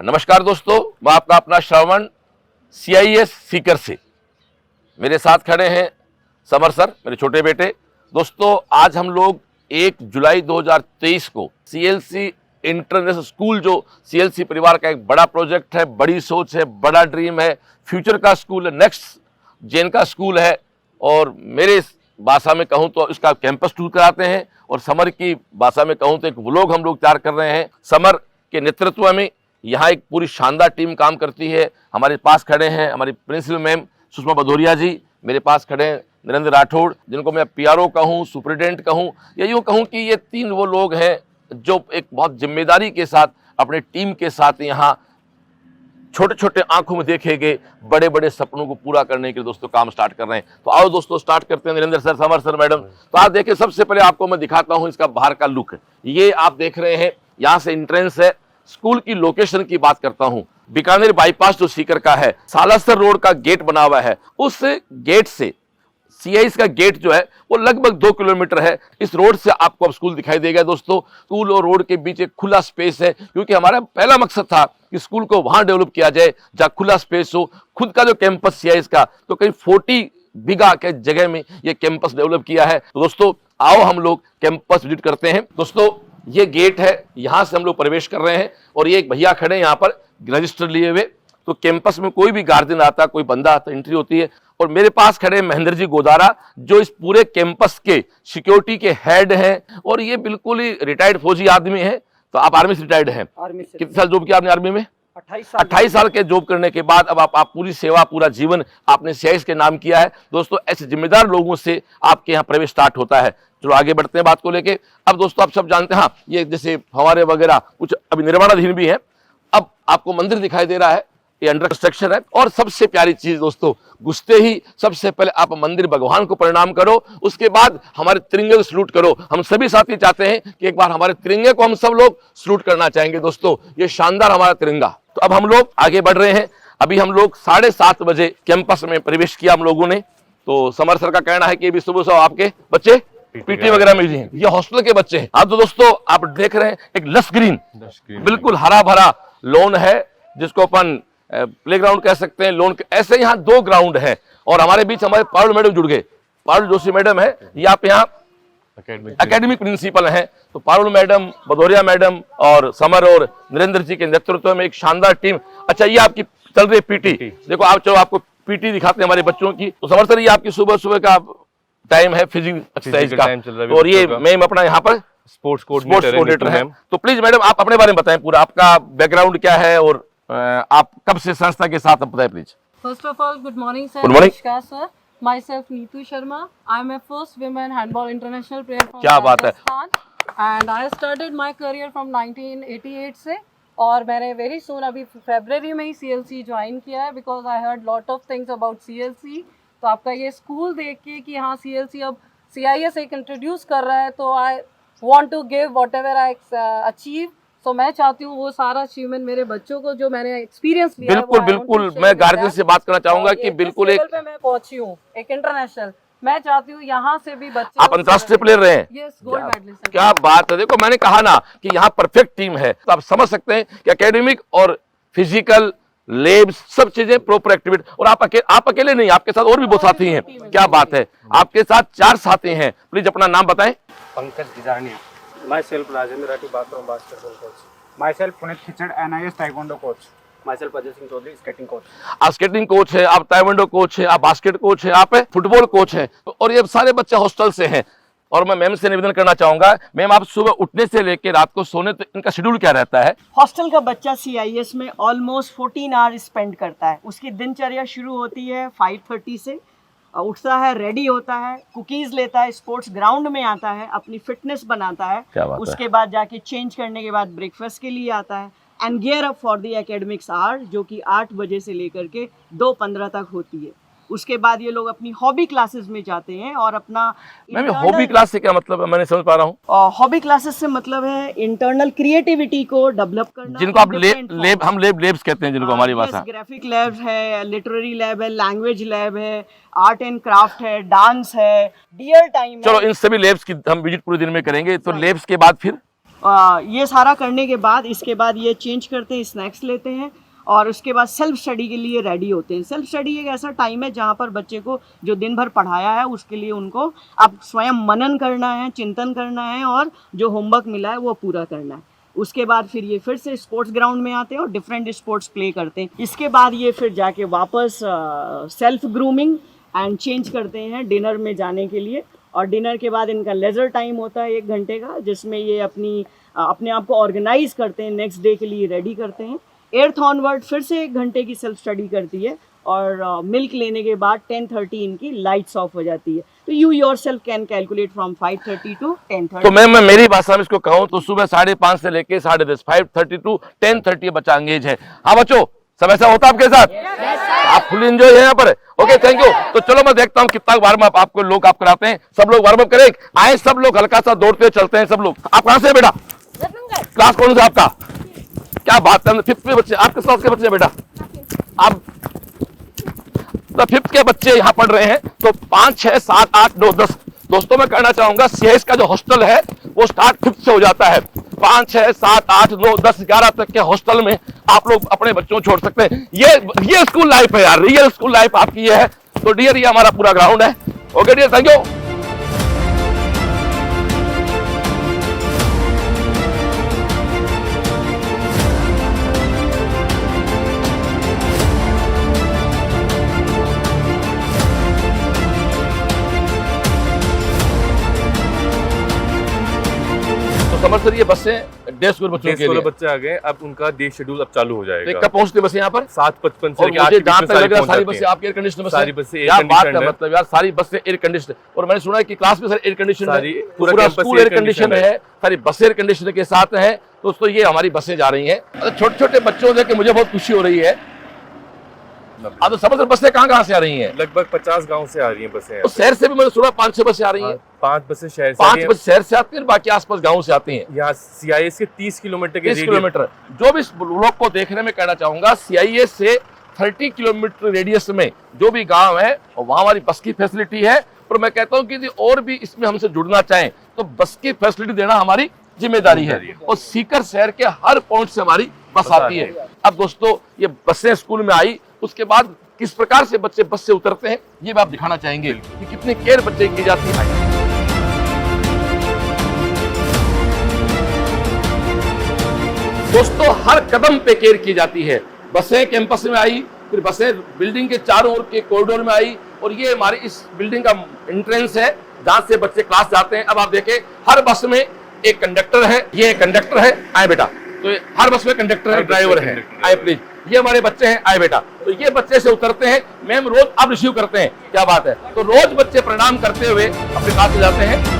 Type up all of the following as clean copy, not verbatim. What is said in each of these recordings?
नमस्कार दोस्तों, मैं आपका अपना श्रवण CIS सीकर से। मेरे साथ खड़े हैं समर सर, मेरे छोटे बेटे। दोस्तों, आज हम लोग 1 जुलाई 2023 को CLC इंटरनेशनल स्कूल, जो CLC परिवार का एक बड़ा प्रोजेक्ट है, बड़ी सोच है, बड़ा ड्रीम है, फ्यूचर का स्कूल है, नेक्स्ट जेन का स्कूल है, और मेरे भाषा में कहूँ तो इसका कैंपस टूर कराते हैं, और समर की भाषा में कहूँ तो एक व्लॉग हम लोग तैयार कर रहे हैं। समर के नेतृत्व में यहाँ एक पूरी शानदार टीम काम करती है। हमारे पास खड़े हैं हमारी प्रिंसिपल मैम सुषमा भदौरिया जी, मेरे पास खड़े हैं नरेंद्र राठौड़, जिनको मैं PRO कहूँ, सुपरिटेंडेंट कहूँ, या यूँ कहूँ कि ये 3 वो लोग हैं जो एक बहुत जिम्मेदारी के साथ अपने टीम के साथ यहाँ छोटे छोटे आंखों में देखे गए बड़े बड़े सपनों को पूरा करने के लिए दोस्तों काम स्टार्ट कर रहे हैं। तो आओ दोस्तों, स्टार्ट करते हैं। Narendra sir, summer sir, madam, तो आप देखिए, सबसे पहले आपको मैं दिखाता हूँ इसका बाहर का लुक। ये आप देख रहे हैं, यहाँ से एंट्रेंस है। स्कूल की लोकेशन की बात करता हूँ, बीकानेर बाईपास जो सीकर का है, सालासर रोड का गेट बना हुआ है, उस गेट से CIS का गेट जो है वो लगभग 2 किलोमीटर है। इस रोड से आपको अब स्कूल दिखाई देगा। दोस्तों, स्कूल और रोड के बीच एक खुला स्पेस है, क्योंकि हमारा पहला मकसद था कि स्कूल को वहां डेवलप किया जाए जहां खुला स्पेस हो। खुद का जो कैंपस CIS का, तो करीब 40 बीघा के जगह में ये कैंपस डेवलप किया है। तो दोस्तों, आओ हम लोग कैंपस विजिट करते हैं। दोस्तों, ये गेट है, यहां से हम लोग प्रवेश कर रहे हैं, और ये एक भैया खड़े हैं यहाँ पर रजिस्टर लिए हुए। तो कैंपस में कोई भी गार्जियन आता, कोई बंदा आता, एंट्री होती है। और मेरे पास खड़े हैं महेंद्र जी गोदारा, जो इस पूरे कैंपस के सिक्योरिटी के हेड हैं, और ये बिल्कुल ही रिटायर्ड फौजी आदमी है। तो आप आर्मी से रिटायर्ड हैं? आर्मी से। कितने साल जॉब किया आपने आर्मी में? 28 साल के जॉब करने के बाद अब आप पूरी सेवा, पूरा जीवन आपने CIS के नाम किया है। दोस्तों, ऐसे जिम्मेदार लोगों से आपके यहाँ प्रवेश स्टार्ट होता है। चलो आगे बढ़ते हैं बात को लेके। अब दोस्तों, आप सब जानते हैं, हाँ, ये जैसे फव्वारे वगैरह कुछ अभी निर्माणाधीन भी है। अब आपको मंदिर दिखाई दे रहा है, ये अंडर कंस्ट्रक्शन है। और सबसे प्यारी चीज दोस्तों, घुसते ही सबसे पहले आप मंदिर भगवान को प्रणाम करो, उसके बाद हमारे तिरंगे को सलूट करो। हम सभी साथी चाहते हैं कि एक बार हमारे तिरंगे को हम सब लोग सलूट करना चाहेंगे। दोस्तों, ये शानदार हमारा तिरंगा। तो अब हम लोग आगे बढ़ रहे हैं। अभी हम लोग 7:30 बजे कैंपस में प्रवेश किया हम लोगों ने। तो समर सर का कहना है कि अभी सुबह आपके बच्चे PT वगैरह में भी हैं। ये हॉस्टल के बच्चे हैं। अब तो दोस्तों, आप देख रहे हैं एक लस ग्रीन बिल्कुल हरा भरा लॉन है, जिसको अपन प्लेग्राउंड कह सकते हैं। लोन ऐसे यहाँ 2 ग्राउंड है, और हमारे बीच हमारे पारुल मैडम जुड़ गए। पारुल जोशी मैडम है, ये आप यहाँ एकेडमिक प्रिंसिपल हैं। तो पारुल मैडम, भदौरिया मैडम और समर और नरेंद्र जी के नेतृत्व में एक शानदार टीम। अच्छा, ये आपकी चल रही PT। देखो आप, चलो आपको PT दिखाते हैं हमारे बच्चों की। तो समर सर, ये आपकी सुबह का टाइम है फिजिकल एक्सरसाइज का, और ये मैम अपना यहाँ पर स्पोर्ट्स कोऑर्डिनेटर है। तो प्लीज मैडम, आप अपने बारे में बताएं, पूरा आपका बैकग्राउंड क्या है, और आप कब से संस्था के साथ बताएं please. First of all, good morning sir. Good morning. Namaskar sir. Myself Neetu Sharma. I am a first women handball international player from क्या बात है। Rajasthan. And I started my career from 1988 से, और मैंने very soon अभी February में ही CLC join किया है, because I heard lot of things about CLC. तो आपका ये स्कूल देख के कि हाँ CLC अब CIS एक इंट्रोड्यूस कर रहा है, तो I want to give whatever I achieve. तो मैं चाहती हूँ वो सारा अचीवमेंट मेरे बच्चों को, जो मैंने एक्सपीरियंस लिया है, बिल्कुल मैं गार्जियन से बात करना चाहूंगा कि बिल्कुल एक पे मैं पहुंची हूँ, एक इंटरनेशनल। मैं चाहती हूँ यहाँ से भी बच्चे, आप अंतरराष्ट्रीय प्लेयर रहे हैं। Yes, gold medalist. क्या बात है। देखो, मैंने कहा ना कि यहाँ परफेक्ट टीम है। तो आप समझ सकते हैं कि एकेडमिक और फिजिकल लेब्स सब चीजें प्रॉपर एक्टिविटी। और आप अकेले नहीं, आपके साथ और भी बहुत साथी हैं। क्या बात है, आपके साथ 4 साथी हैं। प्लीज अपना नाम बताएं। Pankaj Gijani, myself Rajendra Rathi basketball coach, myself Punit Khichad NIS taekwondo coach, myself Ajay Singh Chaudhary skating coach। आप स्केटिंग कोच है, आप ताइक्वांडो कोच है, आप बास्केट कोच है, आप फुटबॉल कोच है, और ये सारे बच्चे हॉस्टल से हैं। और मैं मैम से निवेदन करना चाहूंगा, मैम आप सुबह उठने से लेकर रात को सोने तक इनका शेड्यूल क्या रहता है? हॉस्टल का बच्चा CIS में ऑलमोस्ट 14 आवर स्पेंड करता है। उसकी दिनचर्या शुरू होती है 5:30 से। उठता है, रेडी होता है, कुकीज लेता है, स्पोर्ट्स ग्राउंड में आता है, अपनी फिटनेस बनाता है। उसके बाद जाके चेंज करने के बाद ब्रेकफास्ट के लिए आता है, and gear up for the academics hour, जो कि 8 बजे से लेकर के 2:15 तक होती है। उसके बाद ये लोग अपनी हॉबी क्लासेस में जाते हैं और अपना मैम हॉबी क्लास से क्या मतलब है, मैंने समझ पा रहा हूँ। हॉबी क्लासेस से मतलब है इंटरनल क्रिएटिविटी को डेवलप करना, जिनको आप लेब्स कहते हैं, जिनको हमारी भाषा। ग्राफिक लैब है, लिटरेरी लैब है, लैंग्वेज लैब है, आर्ट एंड क्राफ्ट है, डांस है, डियर टाइम। चलो इन सभी लेब्स की हम विजिट पूरे दिन में करेंगे। तो लेब्स के बाद ये सारा करने के बाद इसके बाद ये चेंज करते हैं, स्नैक्स लेते हैं और उसके बाद सेल्फ स्टडी के लिए रेडी होते हैं। सेल्फ स्टडी एक ऐसा टाइम है जहाँ पर बच्चे को जो दिन भर पढ़ाया है उसके लिए उनको अब स्वयं मनन करना है, चिंतन करना है और जो होमवर्क मिला है वो पूरा करना है। उसके बाद फिर ये फिर से स्पोर्ट्स ग्राउंड में आते हैं और डिफरेंट स्पोर्ट्स प्ले करते हैं। इसके बाद ये फिर जाके वापस सेल्फ ग्रूमिंग एंड चेंज करते हैं डिनर में जाने के लिए। और डिनर के बाद इनका लेजर टाइम होता है 1 घंटे का, जिसमें ये अपने आप को ऑर्गेनाइज करते हैं, नेक्स्ट डे के लिए रेडी करते हैं। 8th ऑनवर्ड फिर से 1 घंटे की सेल्फ स्टडी करती है और मिल्क लेने के बाद 10:30 इनकी लाइट्स ऑफ हो जाती है। तो you yourself can calculate from 5:30 to 10:30। तो मैं मेरी भाषा में इसको कहूँ तो सुबह 5:30 से लेके 10:30, 5:30 to 10:30 बच्चा अंगेज है। हाँ बच्चों, सब ऐसा होता है आपके साथ? आप फुल एंजॉय है यहाँ पर? Okay, thank you. तो चलो मैं देखता हूँ कितना वार्म अप आपको लोग आप कराते हैं। सब लोग वार्म अप करें, आए सब लोग हल्का सा दौड़ते चलते हैं सब लोग। आप कहाँ से हैं बेटा? क्लास कौन सा आपका? क्या बात है, 5th में बच्चे, आप किस क्लास के बच्चे हैं बेटा? आप 5th के बच्चे यहाँ पढ़ रहे हैं। तो 5, 6, 7, 8, 9, 10 दोस्तों मैं कहना चाहूंगा सीएस का जो हॉस्टल है वो स्टार्ट 5th से हो जाता है। 5, 6, 7, 8, 9, 10, 11 तक के हॉस्टल में आप लोग अपने बच्चों को छोड़ सकते हैं। ये स्कूल लाइफ है यार, रियल स्कूल लाइफ आपकी ये है। तो डियर ये हमारा पूरा ग्राउंड है। Okay dear, thank you. Summer sir ये बसें डे स्कूल बच्चों के लिए बच्चे आ गए, अब उनका डे शेड्यूल अब चालू हो जाएगा। कब पहुंचती बसें यहाँ पर? 7:55 से और मुझे जहाँ तक लग रहा है सारी बसें बसें आपकी एयर कंडीशन बसें? सारी बसें क्या बात है, मतलब यार सारी बसें एयर कंडीशन। और मैंने सुना है कि क्लास में सर एयर कंडीशन है, पूरा स्कूल एयर कंडीशन है, सारी बसें एयर कंडीशन के साथ है। दोस्तों ये हमारी बसें जा रही हैं। छोटे छोटे बच्चों देख के मुझे बहुत खुशी हो रही है। अब तो समझ बसें कहाँ से आ रही हैं? लगभग 50 गांव से आ रही हैं बसें। तो शहर से भी मैंने सुना 5-6 बसें आ रही हैं। 5 बसें शहर से, 5 बस शहर से आती है, बाकी आसपास गाँव से आती हैं। यहाँ CIS के 30 किलोमीटर के 30 किलोमीटर जो भी इस ब्लॉग को देखने में कहना चाहूंगा, CIS से 30 किलोमीटर रेडियस में जो भी गांव है वहां हमारी बस की फैसिलिटी है। और मैं कहता हूं कि और भी इसमें हमसे जुड़ना चाहें तो बस की फैसिलिटी देना हमारी जिम्मेदारी है। और सीकर शहर के हर पॉइंट से हमारी बस आती है। अब दोस्तों ये बसें स्कूल में आई, उसके बाद किस प्रकार से बच्चे बस से उतरते हैं ये भी आप दिखाना चाहेंगे कि कितनी केयर बच्चे की जाती है। दोस्तों हर कदम पे केयर की जाती है। बसें कैंपस में आई, फिर बसें बिल्डिंग के चारों ओर के कॉरिडोर में आई, और ये हमारी इस बिल्डिंग का एंट्रेंस है जहां से बच्चे क्लास जाते हैं। अब आप देखें हर बस में एक कंडक्टर है, ये कंडक्टर है, आए बेटा। तो हर बस में कंडक्टर है, ड्राइवर है, आए प्लीज। ये हमारे बच्चे हैं, आए बेटा। तो ये बच्चे से उतरते हैं, मैम रोज अब रिसीव करते हैं, क्या बात है। तो रोज बच्चे प्रणाम करते हुए अपने क्लास में जाते हैं।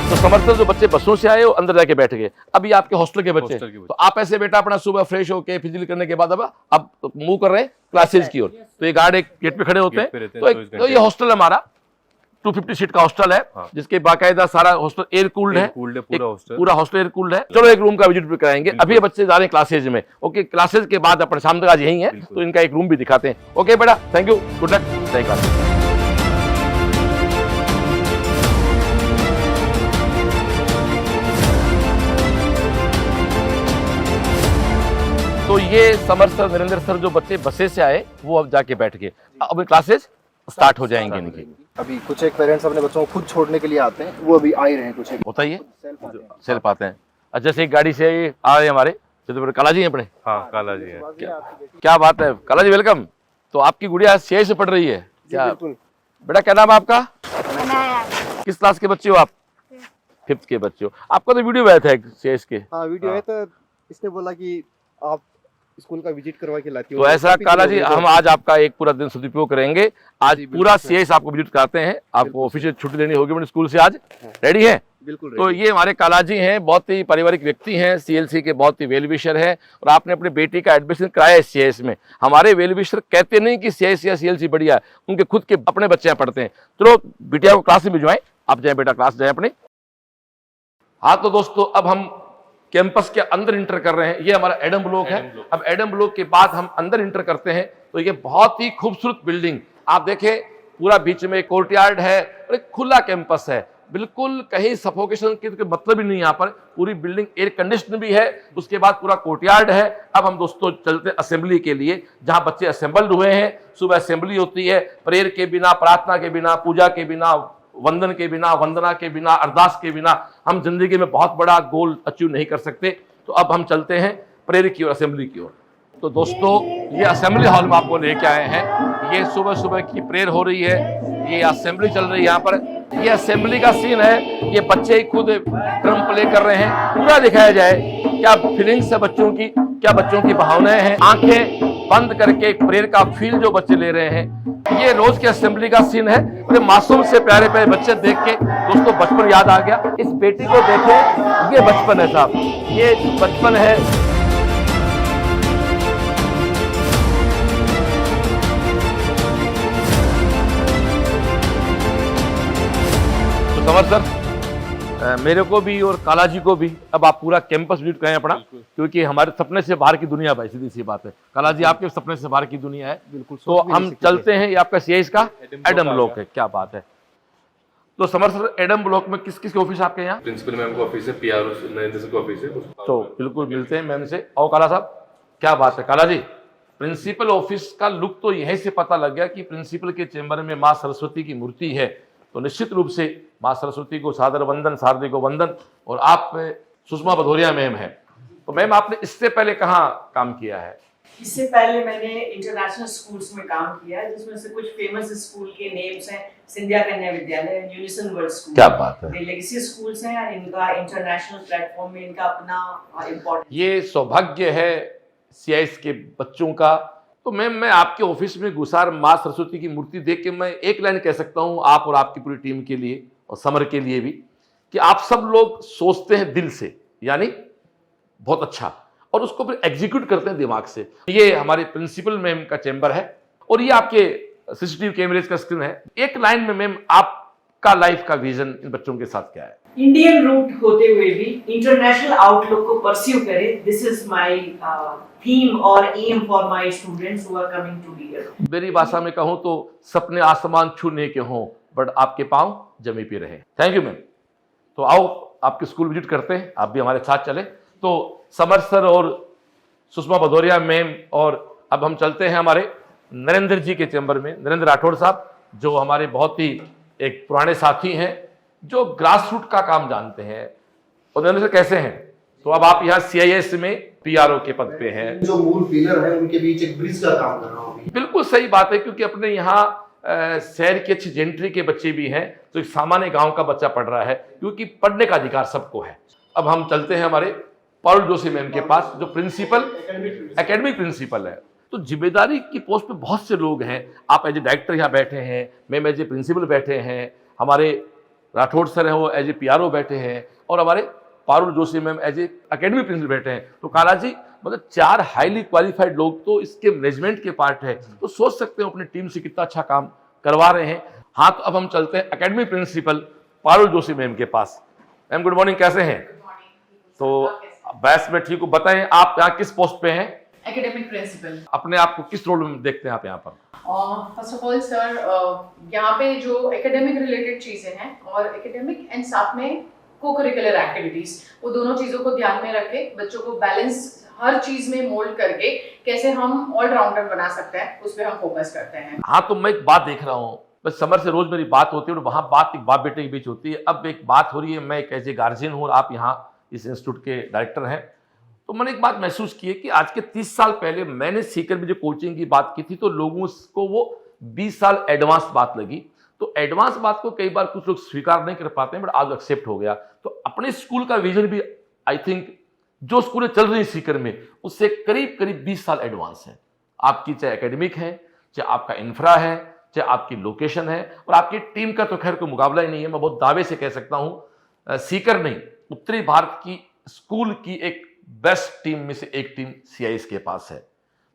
तो समर्थन जो बच्चे बसों से आए वो अंदर जाके बैठ गए। अब ये आपके हॉस्टल के बच्चे, तो आप ऐसे बेटा अपना सुबह फ्रेश होके फिजिकल करने के बाद अब मूव कर रहे हैं क्लासेज की ओर। तो ये गार्ड एक गेट पे खड़े होते हैं। तो ये हॉस्टल हमारा 250 सीट का हॉस्टल है, जिसके बाकायदा सारा हॉस्टल एयर कूल्ड है, पूरा हॉस्टल एयर कूल्ड है। चलो एक रूम का विजिट भी कराएंगे। अभी बच्चे जा रहे हैं क्लासेज में। ओके, क्लासेज के बाद अपने शाम तक आज यही है, तो इनका एक रूम भी दिखाते हैं। ओके बेटा, थैंक यू, गुड लक, जय क्लास। तो ये समर सर, नरेंद्र सर जो बच्चे बसे से आए वो अब जाके बैठ गए। अब क्लासेस स्टार्ट हो जाएंगे इनकी। अभी कुछ एक पेरेंट्स अपने बच्चों को खुद छोड़ने के लिए आते हैं, वो अभी आ ही रहे हैं। कुछ एक होता ही है, सेल्फ आते हैं। अच्छा, से एक गाड़ी से आ रहे हैं हमारे काला जी हैं अपने। हाँ, काला जी है। क्या बात है काला जी, वेलकम। तो आपकी गुड़िया सीआई से पढ़ रही है क्या? बेटा क्या नाम है आपका? किस क्लास के बच्चे हो आप? 5th के बच्चे हो। आपका तो वीडियो आया था सीआई के। हाँ, वीडियो है। तो इसने बोला कि आप स्कूल का विजिट करवा के लाती हो। तो ऐसा काला जी, हम आज आपका एक पूरा दिन सदुपयोग करेंगे। आज पूरा सीएस आपको विजिट कराते हैं। आपको ऑफिशियल छुट्टी लेनी होगी मेरे स्कूल से, आज रेडी है? बिल्कुल। तो ये हमारे काला जी हैं, बहुत ही पारिवारिक व्यक्ति हैं, सीएलसी के बहुत ही वेल विशर है। और आपने अपनी बेटी का एडमिशन कराया है सीएस में। हमारे वेल विशर कहते नहीं कि सीएस या सीएलसी बढ़िया है, उनके खुद के अपने बच्चे पढ़ते हैं। चलो बिटिया को क्लास में भिजवाएं, आप जाए बेटा, क्लास जाए अपने। हाँ तो दोस्तों, अब हम कैंपस के अंदर इंटर कर रहे हैं। ये हमारा एडम ब्लॉक है। अब एडम ब्लॉक के बाद हम अंदर इंटर करते हैं तो ये बहुत ही खूबसूरत बिल्डिंग आप देखें, पूरा बीच में कोर्टयार्ड है और एक खुला कैंपस है, बिल्कुल कहीं सफोकेशन की तो मतलब ही नहीं। यहाँ पर पूरी बिल्डिंग एयर कंडीशन भी है, उसके बाद पूरा कोर्टयार्ड है। अब हम दोस्तों चलते असेंबली के लिए, जहाँ बच्चे असेंबल्ड हुए हैं। सुबह असेंबली होती है, प्रेयर के बिना, प्रार्थना के बिना, पूजा के बिना, वंदन के बिना, वंदना के बिना, अरदास के बिना हम जिंदगी में बहुत बड़ा गोल अचीव नहीं कर सकते। तो अब हम चलते हैं प्रेयर की ओर, असेंबली की ओर। तो दोस्तों ये असेंबली हॉल में आपको लेके आए हैं। ये सुबह सुबह की प्रेयर हो रही है, ये असेंबली चल रही है। यहाँ पर ये असेंबली का सीन है, ये बच्चे खुद ड्रम प्ले कर रहे हैं। पूरा दिखाया जाए क्या फीलिंग्स है बच्चों की, क्या बच्चों की भावनाएं हैं। आंखें बंद करके प्रेयर का फील जो बच्चे ले रहे हैं, ये रोज के असेंबली का सीन है। और मासूम से प्यारे प्यारे बच्चे देख के दोस्तों बचपन याद आ गया। इस बेटी को देखें, ये बचपन है साहब, ये बचपन है। समर सर, मेरे को भी और काला जी को भी अब आप पूरा कैंपस विजिट करें अपना, क्योंकि हमारे सपने से बाहर की दुनिया भाई, सीधी सी बात है। काला जी आपके सपने से बाहर की दुनिया है, बिल्कुल। तो हम चलते हैं, ये आपका सीआईएस का एडम ब्लॉक है, क्या बात है। तो समर सर, एडम ब्लॉक में किस किस के ऑफिस आपके यहाँ? प्रिंसिपल मैम का ऑफिस है, पीआरओ नरेंद्र सर का ऑफिस है। तो बिल्कुल मिलते हैं मैम से। और काला साहब, क्या बात है काला जी, प्रिंसिपल ऑफिस का लुक तो यहीं से पता लग गया कि प्रिंसिपल के चेंबर में माँ सरस्वती की मूर्ति है। तो निश्चित रूप से माँ सरस्वती को सादर वंदन, शारदी को वंदन। और आप सुषमा भदौरिया मैम है, तो मैम आपने इससे पहले कहाँ काम किया है? इससे पहले मैंने इंटरनेशनल स्कूल्स में काम किया है, जिसमें से कुछ फेमस स्कूल के नेम्स हैं, सिंधिया कन्या विद्यालय, यूनिसन वर्ल्ड स्कूल। क्या बात है। ये लेगेसी स्कूल्स हैं और इनका इंटरनेशनल प्लेटफॉर्म में इनका अपना इम्पोर्टेंट। ये सौभाग्य है सीआईएस के बच्चों का। तो मैम, मैं आपके ऑफिस में गुसार माँ सरस्वती की मूर्ति देख के मैं एक लाइन कह सकता हूँ आप और आपकी पूरी टीम के लिए और समर के लिए भी, कि आप सब लोग सोचते हैं दिल से, यानी बहुत अच्छा, और उसको फिर एग्जीक्यूट करते हैं दिमाग से। ये हमारे प्रिंसिपल मैम का चेंबर है और ये आपके सीसीटीवी कैमरेज का स्क्रीन है। एक लाइन में मैम आपका लाइफ का विजन इन बच्चों के साथ क्या है? इंडियन रूट होते हुए भी इंटरनेशनल आउटलुक को परस्यू करें, दिस इज माय थीम और aim for my students who are coming to here. मेरी भाषा में कहूं तो सपने आसमान छूने के हों, बट आपके पांव जमी पे रहे। Thank you ma'am. तो आओ आपके स्कूल विजिट करते हैं, आप भी हमारे साथ चले। तो समर सर और सुषमा भदौरिया मैम, और अब हम चलते हैं हमारे नरेंद्र जी के चैम्बर में। नरेंद्र राठौड़ साहब जो हमारे बहुत ही एक पुराने साथी हैं, जो ग्रास रूट का काम जानते हैं। और नरेंद्र सर कैसे हैं? तो अब आप यहाँ सीआईएस में पीआरओ के पद पे हैं। जो मूल पिलर है उनके बीच एक ब्रिज का काम कर रहा हूँ। बिल्कुल सही बात है, क्योंकि अपने यहाँ शहर के अच्छी जेंट्री के बच्चे भी हैं, तो एक सामान्य गांव का बच्चा पढ़ रहा है, क्योंकि पढ़ने का अधिकार सबको है। अब हम चलते हैं हमारे पारुल जोशी मैम के पास, जो प्रिंसिपल, एकेडमिक प्रिंसिपल है। तो जिम्मेदारी की पोस्ट पे बहुत से लोग हैं। आप एज ए डायरेक्टर यहाँ बैठे हैं, मैम एज ए प्रिंसिपल बैठे हैं, हमारे राठौड़ सर हैं वो एज ए पीआरओ बैठे हैं, और हमारे Parul Joshi ma'am as a academic principal बैठे हैं। तो काला जी, मतलब 4 हाईली क्वालिफाइड लोग तो इसके मैनेजमेंट के पार्ट है। तो सोच सकते हो अपनी टीम से कितना अच्छा काम करवा रहे हैं। हाँ, तो अब हम चलते हैं academic principal Parul Joshi ma'am के पास। मैम गुड मॉर्निंग, कैसे हैं? तो बैस में ठीक हो, बताएं आप यहाँ किस पोस्ट पे हैं? Academic principal. अपने आप को किस रोल में देखते हैं आप यहाँ पर? फर्स्ट ऑफ ऑल सर, यहाँ पे जो एकेडमिक रिलेटेड चीजें हैं और एकेडमिक एंड साथ में को करिकुलर एक्टिविटीज, वो दोनों चीजों को ध्यान में रख के बच्चों को बैलेंस हर चीज में मोल्ड करके कैसे हम ऑलराउंडर बना सकते हैं, उस पर हम फोकस करते हैं। हाँ, तो मैं एक बात देख रहा हूँ, बस समर से रोज मेरी बात होती है और वहाँ बात एक बाप बेटे के बीच होती है। अब एक बात हो रही है, मैं एक एज ए गार्जियन हूँ और आप यहाँ इस इंस्टीट्यूट के डायरेक्टर हैं। तो मैंने एक बात महसूस की है कि आज के 30 साल पहले मैंने सीकर में जो कोचिंग की बात की थी, तो लोगों को वो 20 साल एडवांस बात लगी। तो एडवांस बात को कई बार कुछ लोग स्वीकार नहीं कर पाते हैं, बट आज एक्सेप्ट हो गया। तो अपने स्कूल का विजन भी आई थिंक जो स्कूलें चल रही सीकर में उससे करीब करीब 20 साल एडवांस है। आपकी चाहे एकेडमिक है, चाहे आपका इंफ्रा है, चाहे आपकी लोकेशन है, और आपकी टीम का तो खैर कोई मुकाबला ही नहीं है। मैं बहुत दावे से कह सकता हूँ सीकर नहीं, उत्तरी भारत की स्कूल की एक बेस्ट टीम में से एक टीम सीआईएस के पास है।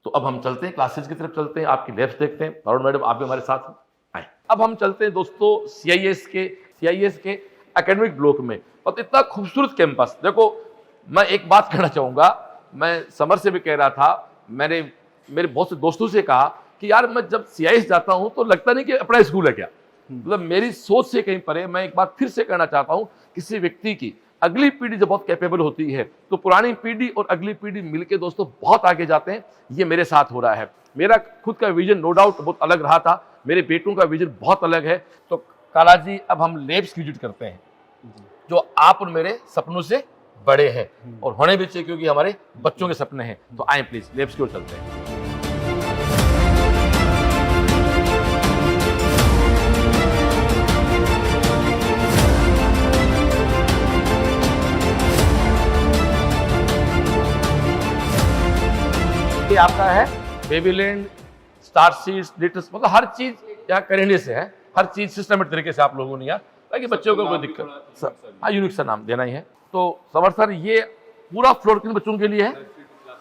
तो अब हम चलते हैं क्लासेज की तरफ, चलते हैं, आपकी लैब्स देखते हैं। पारुल मैडम, आप भी हमारे साथ आए। अब हम चलते हैं दोस्तों सीआईएस के एकेडमिक ब्लॉक में। और इतना खूबसूरत कैंपस देखो, मैं एक बात कहना चाहूँगा, मैं समर से भी कह रहा था, मैंने मेरे बहुत से दोस्तों से कहा कि यार मैं जब CIS जाता हूँ तो लगता नहीं कि अपना स्कूल है क्या, मतलब मेरी सोच से कहीं परे। मैं एक बात फिर से कहना चाहता हूँ, किसी व्यक्ति की अगली पीढ़ी जब बहुत कैपेबल होती है तो पुरानी पीढ़ी और अगली पीढ़ी मिलके दोस्तों बहुत आगे जाते हैं। ये मेरे साथ हो रहा है। मेरा खुद का विजन नो डाउट बहुत अलग रहा था, मेरे बेटों का विजन बहुत अलग है। तो काला जी, अब हम लैब्स विजिट करते हैं जो आप और मेरे सपनों से बड़े हैं और होने भी चाहिए, क्योंकि हमारे बच्चों के सपने हैं। तो आए प्लीज लैब्स की ओर चलते हैं। ये आपका है बेबीलैंड, स्टार सीड्स, लिटल्स, मतलब हर चीज यहाँ करने से है, हर चीज सिस्टमेटिक तरीके से आप लोगों ने यहाँ, ताकि बच्चों को कोई दिक्कत, हाँ यूनिक सा नाम देना ही है। तो समर सर, ये पूरा फ्लोर किन बच्चों के लिए है?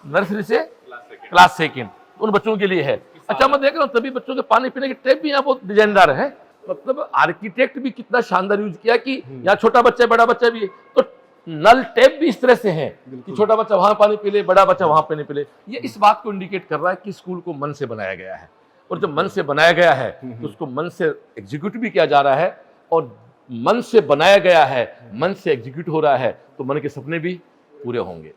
नर्सरी से क्लास सेकेंड उन बच्चों के लिए है। अच्छा, मैं देख रहा हूँ तभी बच्चों के पानी पीने के टैप भी यहाँ बहुत डिजाइनदार है। मतलब आर्किटेक्ट भी कितना शानदार यूज किया कि यहाँ छोटा बच्चा है, बड़ा बच्चा भी है, तो नल टैप भी इस तरह से है कि छोटा बच्चा वहां पानी पी ले, बड़ा बच्चा वहां पानी पी ले। ये इस बात को इंडिकेट कर रहा है कि स्कूल को मन से बनाया गया है, और जब मन से बनाया गया है तो उसको मन से एग्जीक्यूट भी किया जा रहा है, और मन से बनाया गया है, मन से एग्जीक्यूट हो रहा है, तो मन के सपने भी पूरे होंगे।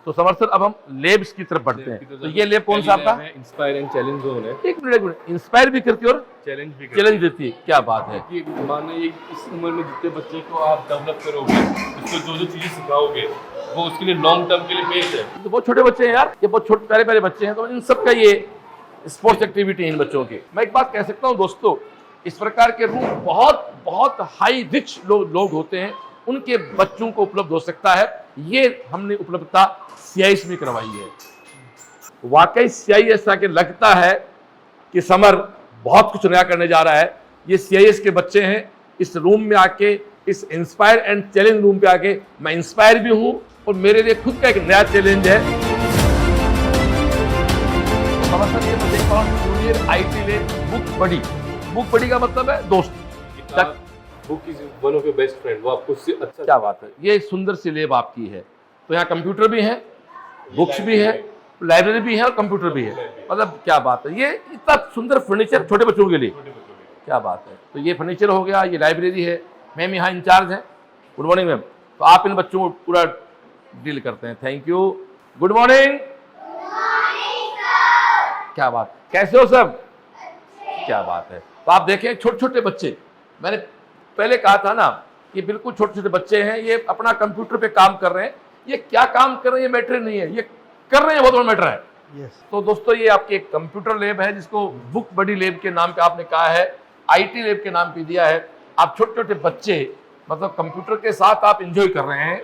तो समर सर, अब हम लेब्स की तरफ बढ़ते हैं। तो ये लेब कौन सा आपका? इंस्पायर एंड चैलेंज जोन है। एक मिनट, इंस्पायर भी करती है और चैलेंज देती है, क्या बात है। कि माने ये इस उम्र में जितने बच्चे को आप डेवलप करोगे, उसको जो जो चीजें सिखाओगे, वो उसके लिए लॉन्ग टर्म के लिए बेस है। तो बहुत छोटे बच्चे हैं यार, ये बहुत छोटे प्यारे प्यारे बच्चे हैं, तो इन सब का ये स्पोर्ट्स एक्टिविटी है इन बच्चों की। मैं एक बात कह सकता हूँ दोस्तों, इस प्रकार के रूम बहुत बहुत हाई रिच लोग होते हैं, उनके बच्चों को उपलब्ध हो सकता है। ये हमने उपलब्धता CIS में करवाई है। वाकई CIS आके लगता है कि समर बहुत कुछ नया करने जा रहा है। ये CIS के बच्चे हैं, इस रूम में आके, इस इंस्पायर एंड चैलेंज रूम पे आके मैं इंस्पायर भी हूं, और मेरे लिए खुद का एक नया चैलेंज है। Junior IT lab book buddy. Book buddy का मतलब है दोस्त। Book is one of your best friend, वो आपको उससे अच्छा। क्या बात है, ये सुंदर सी लैब आपकी है। तो यहाँ कंप्यूटर भी है, बुक्स भी है, लाइब्रेरी भी है और कंप्यूटर भी है, मतलब क्या बात है। ये इतना सुंदर फर्नीचर छोटे बच्चों के लिए, क्या बात है। तो ये फर्नीचर हो गया, ये लाइब्रेरी है। मैम यहाँ इंचार्ज है। Good morning ma'am. तो आप इन बच्चों को पूरा डील करते हैं। Thank you. Good morning. क्या बात, कैसे हो सब? क्या बात है। तो आप देखें छोटे छोटे बच्चे, मैंने पहले कहा था ना, ये बिल्कुल छोटे छोटे बच्चे हैं, ये अपना कंप्यूटर पे काम कर रहे हैं। ये क्या काम कर रहे हैं ये मैटर नहीं है, ये कर रहे हैं बहुत बड़ा मैटर है। तो दोस्तों, ये आपकी एक कंप्यूटर लैब है जिसको बुक बडी लैब के नाम पे आपने कहा है, IT लैब के नाम पे दिया है। आप छोटे छोटे बच्चे मतलब कंप्यूटर के साथ आप एंजॉय कर रहे हैं।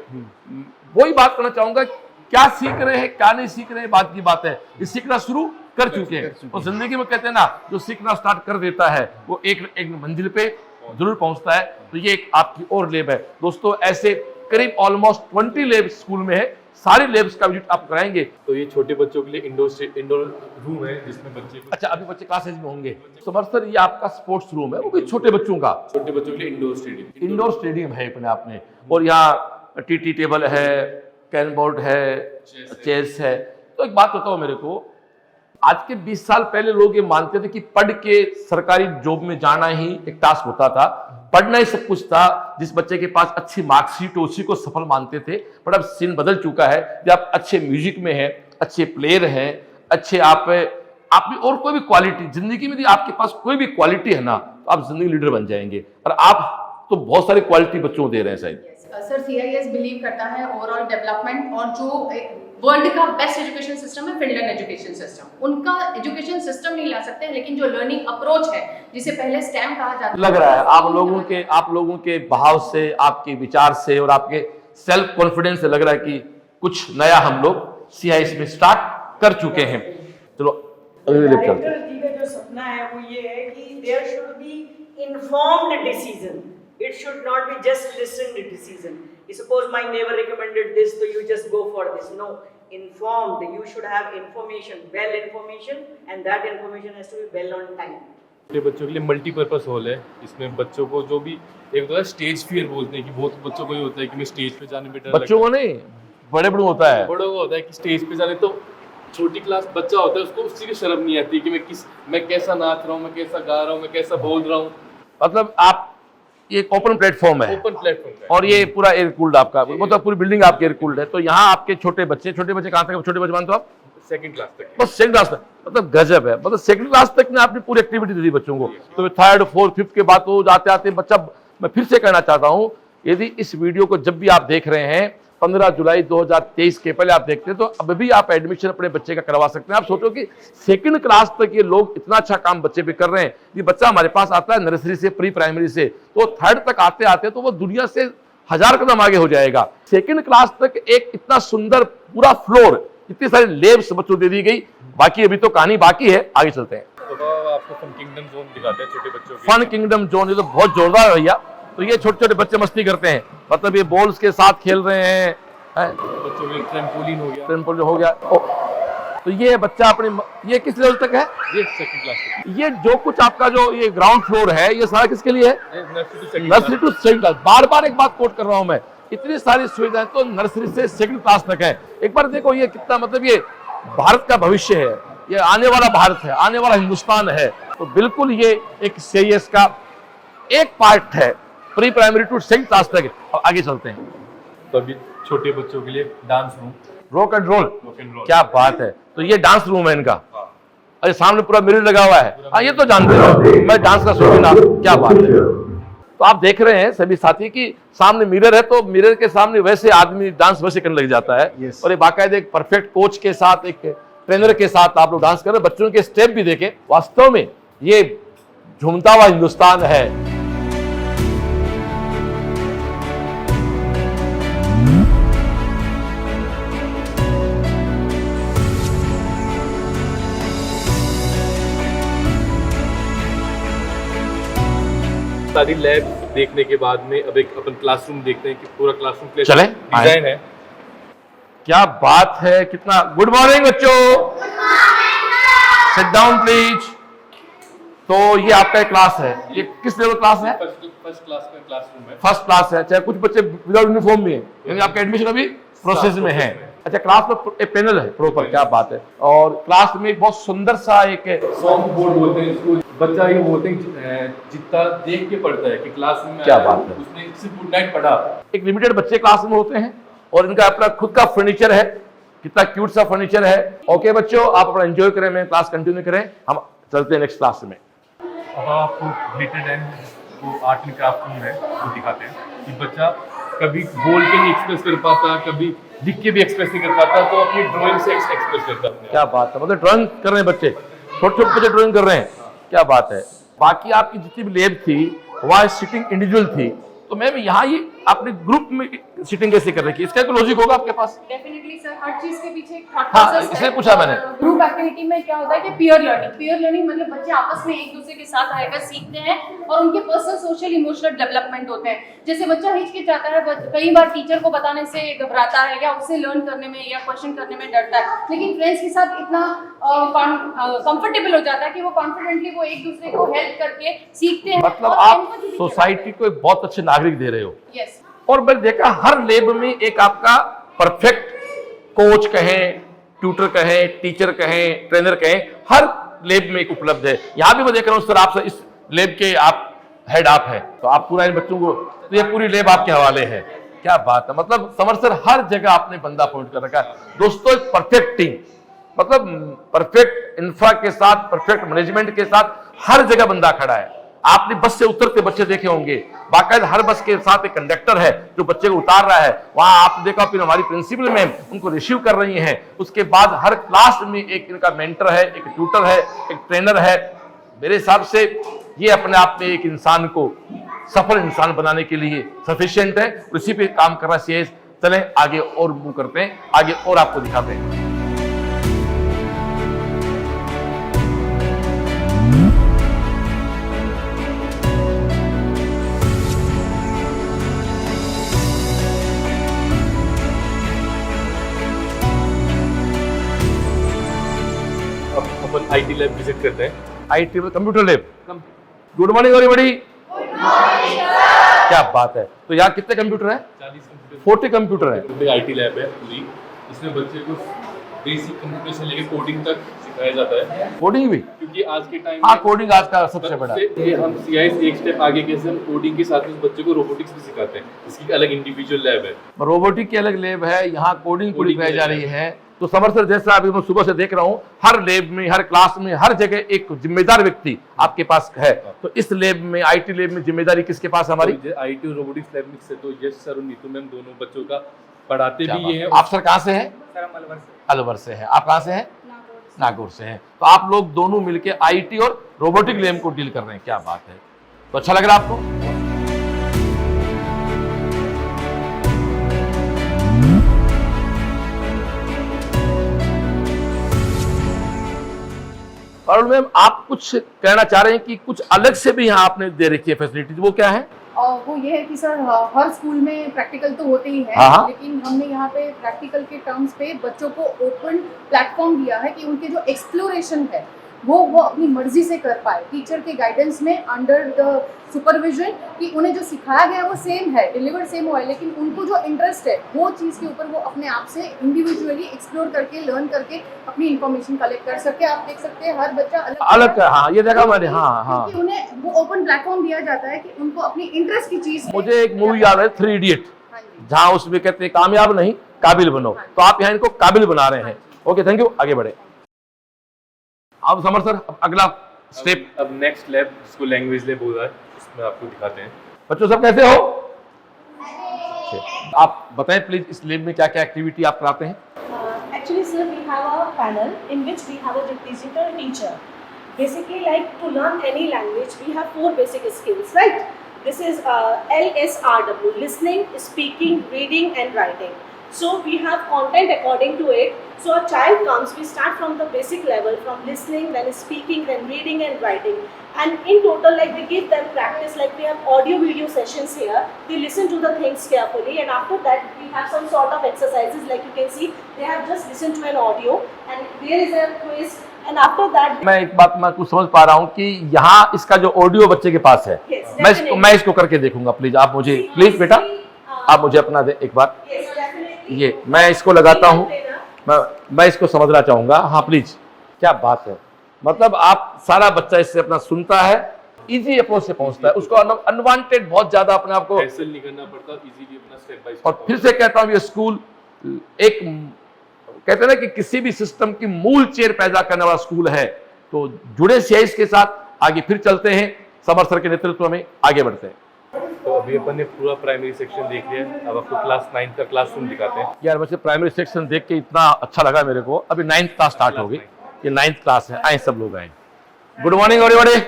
वही बात करना चाहूंगा, क्या सीख रहे हैं क्या नहीं सीख रहे हैं बात की बात है, ये सीखना शुरू कर चुके हैं। और जिंदगी में कहते हैं ना, जो सीखना स्टार्ट कर देता है वो एक मंजिल पे जरूर पहुंचता है। तो ये एक आपकी और लैब है दोस्तों। ऐसे करीब ऑलमोस्ट 20 लैब स्कूल में है, सारी लैब्स का विजिट आप कराएंगे। तो ये छोटे बच्चों के लिए इंडोर रूम है जिसमें बच्चे को, अच्छा, अभी बच्चे क्लासेज में होंगे। समर सर, ये आपका स्पोर्ट्स रूम है, वो भी छोटे बच्चों का, छोटे बच्चों के लिए इंडोर स्टेडियम है अपने आप में। और यहाँ TT टेबल है, कैरम बोर्ड है, चेस है। तो एक बात बताओ मेरे को, आज के 20 साल पहले लोग ये मानते थे कि पढ़ के सरकारी जॉब में जाना ही एक टास्क होता था, पढ़ना ही सब कुछ था, जिस बच्चे के पास अच्छी मार्कशीट हो उसी को सफल मानते थे। पर अब सीन बदल चुका है कि आप अच्छे म्यूजिक में हैं, अच्छे प्लेयर हैं, अच्छे आप में और कोई भी क्वालिटी जिंदगी में, यदि आपके पास कोई भी क्वालिटी है ना, तो आप जिंदगी लीडर बन जाएंगे। और आप तो बहुत सारी क्वालिटी बच्चों को दे रहे हैं शायद। सर, CIS बिलीव करता है ओवरऑल डेवलपमेंट, और जो वर्ल्ड का बेस्ट एजुकेशन सिस्टम है फिनलैंड एजुकेशन सिस्टम, उनका एजुकेशन सिस्टम नहीं ला सकते, लेकिन जो लर्निंग अप्रोच है जिसे पहले स्टेम कहा जाता है, लग रहा है आप लोगों के भाव से, आपके विचार से और आपके सेल्फ कॉन्फिडेंस से लग रहा है कि कुछ नया हम लोग CIS में स्टार्ट कर चुके हैं। चलो डायरेक्टर जी का जो सपना है वो ये है कि there should be informed decision, it should not be just listened decision. Suppose my neighbor recommended this, so you just go for this. No, informed. You should have information, well information, and that information has to be well on time. छोटे बच्चों के लिए multipurpose hall है। इसमें बच्चों को जो भी एक होता है स्टेज फियर बोलते हैं कि बहुत बच्चों को ये होता है कि मैं स्टेज पे जाने में डर बच्चों को नहीं, बड़े बड़ों होता है। बड़ों को होता है कि स्टेज पे जाने, तो छोटी क्लास बच्चा होता है उसको उस चीज़ की शर्म नहीं आती कि मैं कैसा नाच रहा हूँ, मैं कैसा गा रहा हूँ, मैं कैसा बोल रहा हूँ। मतलब आप ये एक ओपन प्लेटफॉर्म है ओपन प्लेटफॉर्म है और ये पूरा एयर कूल्ड आपका, मतलब पूरी बिल्डिंग आपकी एयर कूल्ड है। तो यहाँ आपके छोटे बच्चे कहाँ तक, छोटे बच्चे मानते हो आप? सेकंड क्लास तक। बस सेकंड क्लास तक, मतलब गजब है। मतलब सेकंड क्लास तक में आपने पूरी एक्टिविटी दे दी बच्चों को। तो थर्ड फोर्थ फिफ्थ के बाद तो जाते आते बच्चा, मैं फिर से कहना चाहता हूँ, यदि इस वीडियो को जब भी आप देख रहे हैं 15 जुलाई 2023 के पहले आप देखते हैं तो अब भी आप एडमिशन अपने बच्चे का करवा सकते हैं। आप सोचो कि सेकंड क्लास तक ये लोग इतना अच्छा काम बच्चे पे कर रहे हैं। ये बच्चा हमारे पास आता है नर्सरी से, प्री प्राइमरी से, तो थर्ड तक आते आते तो वो दुनिया से 1000 कदम आगे हो जाएगा। सेकंड क्लास तक एक इतना सुंदर पूरा फ्लोर, इतनी सारी लेब्स बच्चों को दे दी गई। बाकी अभी तो कहानी बाकी है, आगे चलते हैं। तो आपको फन किंगडम जोन दिखाते हैं छोटे बच्चों के। फन किंगडम जोन, ये तो बहुत जोरदार है भैया। तो ये छोटे छोटे बच्चे मस्ती करते हैं, मतलब ये बॉल्स के साथ खेल रहे हैं, बच्चों के ट्रैम्पोलिन हो गया, ट्रैम्पोलिन हो गया। तो ये बच्चा अपने, ये किस लेवल तक है? ये सेकंड क्लास तक। ये जो कुछ आपका जो ये ग्राउंड फ्लोर है, ये सारा किसके लिए है? Nursery to second class. बार बार एक बात कोट कर रहा हूं मैं, इतनी सारी सुविधाएं तो नर्सरी से सेकंड क्लास तक है। एक बार देखो ये कितना, मतलब ये भारत का भविष्य है, ये आने वाला भारत है, आने वाला हिंदुस्तान है। तो बिल्कुल ये एक CIS का एक पार्ट है, pre primary to second class तक। और आगे चलते हैं। तो अभी छोटे बच्चों के लिए dance room, rock and roll, rock and roll. क्या बात है। तो ये डांस रूम है इनका। अरे सामने पूरा मिरर लगा हुआ है। हाँ, ये तो जानते हो, मैं डांस का शौकीन हूं। क्या बात है। तो आप देख रहे हैं सभी साथी कि सामने मिरर है, तो मिरर के सामने वैसे आदमी डांस वैसे करने लग जाता है। Yes. और ये बाकायदे एक परफेक्ट कोच के साथ, एक ट्रेनर के साथ आप लोग डांस कर रहे हैं। बच्चों के स्टेप भी देखें, वास्तव में ये झूमता हुआ हिंदुस्तान है। सारी लैब देखने के बाद में अब एक अपन क्लासरूम देखते हैं कि पूरा क्लासरूम कैसा चलें, डिजाइन है। क्या बात है, कितना। गुड मॉर्निंग बच्चों, सिट डाउन प्लीज। तो ये आपका क्लास है, ये किस लेवल क्लास है? फर्स्ट क्लास का क्लासरूम है। फर्स्ट क्लास है। चाहे कुछ बच्चे विदाउट यूनिफॉर्म भी है, यानी आपका एडमिशन अभी प्रोसेस में है। अच्छा, क्लास में एक पैनल है प्रॉपर, क्या बात है। और क्लास में एक बहुत सुंदर सा एक सॉन्ग बोर्ड बोलते हैं इसको। बच्चा ये बोलते हैं जितना देख के पढ़ता है कि क्लास में क्या बात है। उसने सिर्फ गुड नाइट पढ़ा। एक लिमिटेड बच्चे क्लास में होते हैं और इनका अपना खुद का फर्नीचर है। कितना क्यूट सा फर्नीचर है। ओके बच्चों, आप अपना एंजॉय करें, मैं क्लास कंटिन्यू करें, हम चलते हैं नेक्स्ट क्लास में। अब आपको ग्लिटर एंड वो आर्ट एंड क्राफ्ट रूम है वो दिखाते हैं कि बच्चा कभी बोल के नहीं एक्सप्रेस कर पाता, कभी लिख के भी एक्सप्रेस नहीं कर पाता, तो अपनी ड्राइंग से एक्सप्रेस करता है। क्या बात है, मतलब ड्राइंग कर रहे हैं बच्चे, छोटे छोटे बच्चे ड्राइंग कर रहे हैं, क्या बात है। बाकी आपकी जितनी भी लैब थी वहाँ सिटिंग इंडिविजुअल थी, तो मैम यहाँ ये आपने ग्रुप में सिटिंग कैसे कर रखी है, इसका कोई लॉजिक होगा आपके पास? डेफिनेटली सर, हर चीज के पीछे एक थॉट हाँ, प्रोसेस है। इसलिए पूछा मैंने। ग्रुप एक्टिविटी में क्या होता है कि पीयर लर्निंग मतलब बच्चे आपस में एक दूसरे के साथ रहकर सीखते हैं और उनके पर्सनल सोशल इमोशनल डेवलपमेंट होते हैं। जैसे बच्चा हिचकिचाता है, कई बार टीचर को बताने से घबराता है या उससे लर्न करने में या क्वेश्चन करने में डरता है, लेकिन फ्रेंड्स के साथ इतना कंफर्टेबल हो जाता है कि वो कॉन्फिडेंटली वो एक दूसरे को हेल्प करके सीखते हैं। मतलब और आप empathy भी सोसाइटी को एक बहुत अच्छे नागरिक दे रहे हो। यस, और मैंने देखा हर लैब में एक आपका परफेक्ट कोच कहें, ट्यूटर कहें, टीचर कहें, ट्रेनर कहें, हर लैब में एक उपलब्ध है। यहाँ भी मैं देख रहा हूँ सर, आप इस लैब के आप हेड आप हैं, तो आप पूरा इन बच्चों को, तो ये पूरी लैब आपके हवाले है। क्या बात है, मतलब समर सर हर जगह आपने बंदा अपॉइंट कर रखा है। दोस्तों एक परफेक्ट टीम, मतलब परफेक्ट इंफ्रा के साथ, परफेक्ट मैनेजमेंट के साथ हर जगह बंदा खड़ा है। आपने बस से उतरते बच्चे देखे होंगे, बाकायदा हर बस के साथ एक कंडक्टर है जो बच्चे को उतार रहा है। वहां आपने देखा, फिर हमारी प्रिंसिपल मैम उनको रिसीव कर रही हैं। उसके बाद हर क्लास में एक इनका मेंटर है, एक ट्यूटर है, एक ट्रेनर है। मेरे हिसाब से ये अपने आप में एक इंसान को सफल इंसान बनाने के लिए सफिशिएंट है। उसी पे काम कर रहा है CIS। चलें आगे और मूव करते हैं, आगे और आपको दिखाते हैं। अब अपन IT लैब विजिट करते हैं। IT computer lab, come good morning everybody. क्या बात है। तो यहाँ कितने कंप्यूटर हैं? 40 कंप्यूटर है। IT लैब है पूरी, इसमें बच्चे को बेसिक कंप्यूटर से लेकर कोडिंग तक सिखाया जाता है। कोडिंग भी? क्योंकि आज के टाइम हाँ, कोडिंग आज का सबसे बड़ा। ये हम CIS एक स्टेप आगे कैसे हम कोडिंग के साथ में बच्चों को रोबोटिक्स भी सिखाते हैं, इसकी अलग इंडिविजुअल लैब है। रोबोटिक की अलग लैब है, यहाँ कोडिंग पूरी कराई जा रही है। तो समर सर, जैसा अभी मैं सुबह से देख रहा हूँ, हर लैब में, हर क्लास में, हर जगह एक जिम्मेदार व्यक्ति आपके पास है। तो इस लैब में, IT लैब में जिम्मेदारी किसके पास है हमारी? IT और रोबोटिक्स लैब में से तो यश सर और नीतू मैम दोनों बच्चों का पढ़ाते भी ये हैं। आप सर कहाँ से हैं? सर हम अलवर से। अलवर से हैं। आप कहाँ से हैं? नागौर से हैं। तो आप लोग दोनों मिलके IT और रोबोटिक लैब को डील कर रहे हैं। क्या बात है। तो अच्छा लग रहा है आपको? और मैम, आप कुछ कहना चाह रहे हैं कि कुछ अलग से भी यहाँ आपने दे रखी है फैसिलिटीज, वो क्या है? वो ये है कि सर हर स्कूल में प्रैक्टिकल तो होते ही है, हाँ। लेकिन हमने यहाँ पे प्रैक्टिकल के टर्म्स पे बच्चों को ओपन प्लेटफॉर्म दिया है कि उनके जो एक्सप्लोरेशन है वो अपनी मर्जी से कर पाए, टीचर के गाइडेंस में, अंडर द सुपरविजन, कि उन्हें जो सिखाया गया वो सेम है, डिलीवर सेम हुआ है, लेकिन उनको जो इंटरेस्ट है वो चीज़ के ऊपर वो अपने आप से इंडिविजुअली एक्सप्लोर करके, लर्न करके अपनी इंफॉर्मेशन कलेक्ट कर सके। आप देख सकते हैं हर बच्चा अलग। हाँ, ये देखा मैंने। हाँ। क्योंकि उन्हें वो ओपन प्लेटफॉर्म दिया जाता है कि उनको अपनी इंटरेस्ट की चीज़। मुझे एक मूवी याद है, 3 इडियट, जहाँ उसमें कहते हैं कामयाब नहीं काबिल बनो। तो आप यहाँ इनको काबिल बना रहे हैं। Okay, thank you. आगे बढ़े। अब समर सर, अगला स्टेप। अब नेक्स्ट लैब जिसको लैंग्वेज लैब हो रहा है, उसमें आपको दिखाते हैं। बच्चों सब कैसे हो? आप बताएं प्लीज, इस लैब में क्या क्या एक्टिविटी आप कराते हैं? Actually, sir, we have a panel in which we have a digital teacher. Basically, like to learn any language, we have 4 basic skills, right? This is LSRW: listening, speaking, reading, and writing. So we have content according to it. So a child comes, we start from the basic level, from listening, then speaking, then reading and writing. And in total, like we give them practice, like we have audio video sessions here. They listen to the things carefully, and after that we have some sort of exercises, like you can see, they have just listened to an audio and there is a quiz. And after that, मैं एक बात मैं कुछ समझ पा रहा हूँ कि यहाँ इसका जो ऑडियो बच्चे के पास है, Yes, मैं इसको करके देखूंगा। प्लीज आप मुझे, प्लीज बेटा, आप मुझे अपना दे एक बार। yes, definitely. ये मैं इसको लगाता हूँ, मैं इसको समझना चाहूंगा। हाँ प्लीज। क्या बात है। मतलब आप सारा बच्चा इससे अपना सुनता है, इजी अप्रोच से पहुंचता है, उसको अनवांटेड बहुत ज्यादा अपने आप को हैसल नहीं करना पड़ता, इजीली अपना स्टेप बाय स्टेप। और फिर से कहता हूं, ये स्कूल एक, कहते हैं ना कि किसी भी सिस्टम की मूल चेर पैदा करने वाला स्कूल है। तो जुड़े CIS के साथ आगे फिर चलते हैं, समर सर के नेतृत्व में आगे बढ़ते हैं। तो अभी अपन ने पूरा प्राइमरी सेक्शन देख लिया है, अब आपको क्लास 9 का क्लासरूम दिखाते हैं। यार वैसे प्राइमरी सेक्शन देख के इतना अच्छा लगा मेरे को। अभी 9th क्लास स्टार्ट हो गई, ये 9th क्लास है। आए सब लोग आए। Good morning everybody.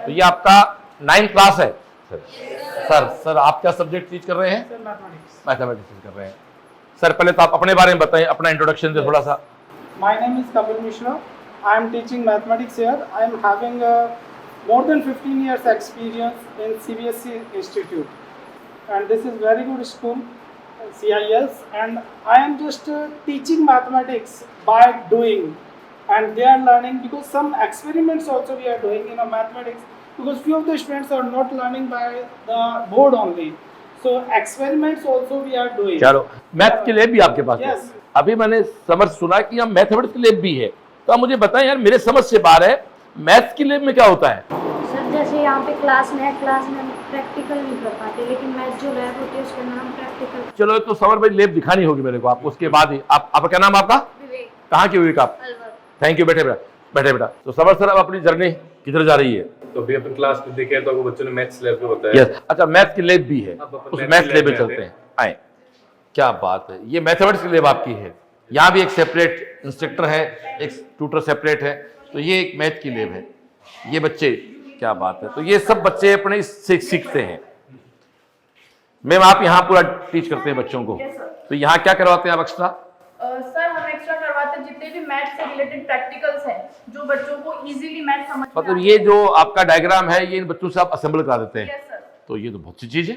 तो ये आपका 9th क्लास है। सर आप क्या सब्जेक्ट टीच कर रहे हैं? मैथमेटिक्स टीच कर रहे हैं। सर पहले तो आप अपने बारे में बताएं, अपना इंट्रोडक्शन दें थोड़ा सा। My name is Kapil Mishra. I am teaching mathematics here. I am having more than 15 years experience in CBSE Institute, and this is very good school, CIS, and I am just teaching mathematics by doing, and they are learning, because some experiments also we are doing in mathematics, because few of the students are not learning by the board only, so experiments also we are doing. चलो, math की lab भी आपके पास है? Yes. अभी मैंने समझ सुना कि यहाँ मैथमेटिक्स की लैब भी है, तो आप मुझे बताएं यार, मेरे समझ से बाहर है, मैथ की लैब में क्या होता है? सर जैसे यहाँ पे क्लास में प्रैक्टिकल नहीं कर पाते, लेकिन मैथ जो लैब होती है उसके अंदर हम प्रैक्टिकल। चलो तो समर भाई लैब दिखानी होगी मेरे को आपको, उसके बाद ही आपका क्या नाम आपका? विवेक। कहाँ के विवेक आप? Thank you. बैठे बेटा। तो समर सर अब अपनी जर्नी किधर जा रही है? तो अभी अपन क्लास में देखे तो आपको बच्चों ने मैथ्स लैब को बताया। यस, अच्छा मैथ की लैब भी है, उस मैथ लैब में चलते हैं। आए, क्या बात है। ये मैथमेटिक्स की लैब आपकी है, यहाँ भी एक सेपरेट इंस्ट्रक्टर है, एक ट्यूटर सेपरेट है, तो ये एक मैथ की लैब है। ये बच्चे, क्या बात है। तो ये सब बच्चे अपने इससे सीखते हैं। मैम आप यहाँ पूरा टीच करते हैं बच्चों को? तो यहाँ क्या करवाते हैं आप एक्स्ट्रा? सर हम एक्स्ट्रा करवाते हैं जितने भी मैथ से रिलेटेड प्रैक्टिकल्स हैं, जो बच्चों को इजीली मैथ समझ में मतलब ये जो आपका डायग्राम है, ये इन बच्चों से आप असेंबल करा देते हैं? Yes, sir. तो ये तो बहुत अच्छी चीज है।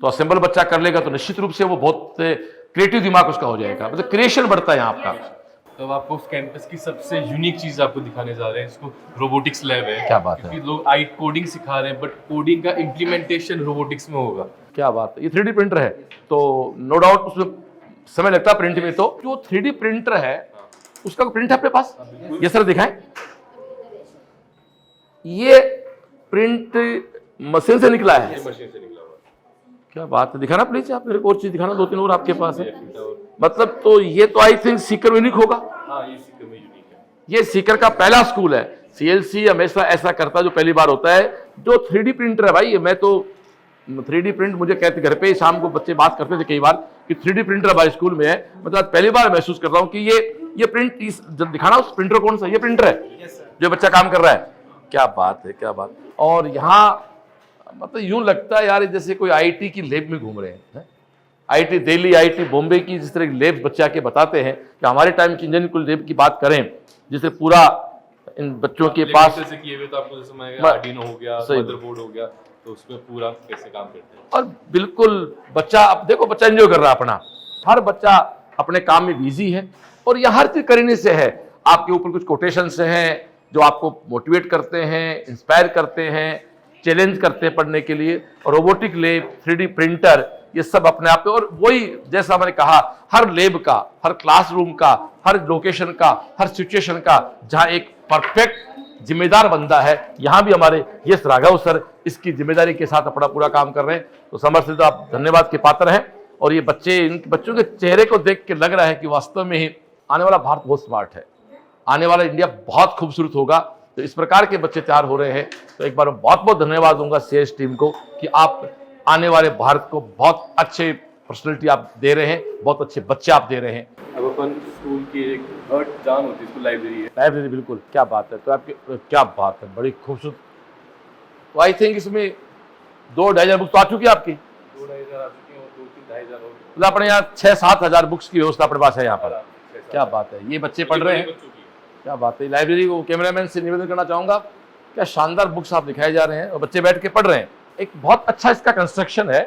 तो असेंबल बच्चा कर लेगा तो निश्चित रूप से वो बहुत क्रिएटिव दिमाग उसका हो जाएगा, मतलब क्रिएशन बढ़ता है यहाँ आपका। तो अब आपको उस कैंपस की सबसे यूनिक चीज़ आपको दिखाने जा रहे हैं, इसको रोबोटिक्स लैब है। क्या बात है। क्योंकि लोग कोडिंग सिखा रहे हैं, बट कोडिंग का इम्प्लीमेंटेशन रोबोटिक्स में होगा। क्या बात है। ये 3D प्रिंटर है, तो नो डाउट उसमें समय लगता है प्रिंट में। तो जो 3D प्रिंटर है उसका प्रिंट है अपने पास? ये सर दिखाएं। ये प्रिंट मशीन से निकला है? मशीन से निकला हुआ। क्या बात है, दिखाना प्लीज आप मेरे को और चीज दिखाना, 2-3 और आपके पास है। मतलब तो ये तो आई थिंक सीकर यूनिक होगा। हाँ, ये सीकर में यूनिक है। ये सीकर का पहला स्कूल है। CLC हमेशा ऐसा करता है जो पहली बार होता है। जो 3D प्रिंटर है भाई, मैं तो 3D प्रिंट, मुझे कहते घर पे शाम को बच्चे बात करते थे कई बार कि 3D प्रिंटर हमारे स्कूल में है। मतलब पहली बार महसूस कर रहा हूँ कि ये प्रिंट जब दिखाना उस प्रिंटर कौन सा, ये प्रिंटर है जो बच्चा काम कर रहा है। क्या बात है, क्या बात। और यहाँ मतलब यूं लगता है यार जैसे कोई IIT की लैब में घूम रहे हैं। IIT दिल्ली, IIT बॉम्बे की जिस तरह की लैब बच्चे आके बताते हैं कि हमारे टाइम की इंजीनियरिंग लैब की बात करें, जिससे पूरा इन बच्चों के पास से किए हुए, तो आपको जैसे मैं आर्डिनो हो गया, मदरबोर्ड हो गया, तो उसमें पूरा कैसे काम करते हैं। और बिल्कुल बच्चा, अब देखो बच्चा एंजॉय कर रहा है अपना। हर बच्चा अपने काम में बिजी है और यह हर चीज करने से है। आपके ऊपर कुछ कोटेशन से हैं जो आपको मोटिवेट करते हैं, इंस्पायर करते हैं, चैलेंज करते हैं पढ़ने के लिए। और रोबोटिक लैब, 3D प्रिंटर, ये सब अपने आप में। और वही जैसा मैंने कहा, हर लैब का, हर क्लासरूम का, हर लोकेशन का, हर सिचुएशन का जहां एक परफेक्ट जिम्मेदार बंदा है, यहां भी हमारे यस राघव सर इसकी जिम्मेदारी के साथ अपना पूरा काम कर रहे हैं। तो समर से तो आप धन्यवाद के पात्र हैं। और ये बच्चे, इन बच्चों के चेहरे को देख के लग रहा है कि वास्तव में ही आने वाला भारत बहुत स्मार्ट है, आने वाला इंडिया बहुत खूबसूरत होगा। तो इस प्रकार के बच्चे तैयार हो रहे हैं। तो एक बार बहुत बहुत धन्यवाद दूंगा CS टीम को कि आप आने वाले भारत को बहुत अच्छे पर्सनैलिटी आप दे रहे हैं, बहुत अच्छे बच्चे आप दे रहे हैं। अब अपन स्कूल की एक हर्ट जान होती है, इसको लाइब्रेरी है। लाइब्रेरी, बिल्कुल, क्या बात है। तो आपके क्या बात है, बड़ी खूबसूरत। तो आई थिंक इसमें 2-2.5 हज़ार बुक्स तो आ चुकी है आपकी? 2-2.5 हज़ार आ चुकी हैं, 2-3-2.5 हज़ार और मतलब अपने यहाँ 6-7 हज़ार बुक्स की व्यवस्था अपने पास है यहाँ पर। क्या बात है, ये बच्चे पढ़ रहे हैं। क्या बात है। लाइब्रेरी को कैमरामैन से निवेदन करना चाहूंगा, क्या शानदार बुक्स आप दिखाए जा रहे हैं और बच्चे बैठ के पढ़ रहे हैं। एक बहुत अच्छा इसका कंस्ट्रक्शन है।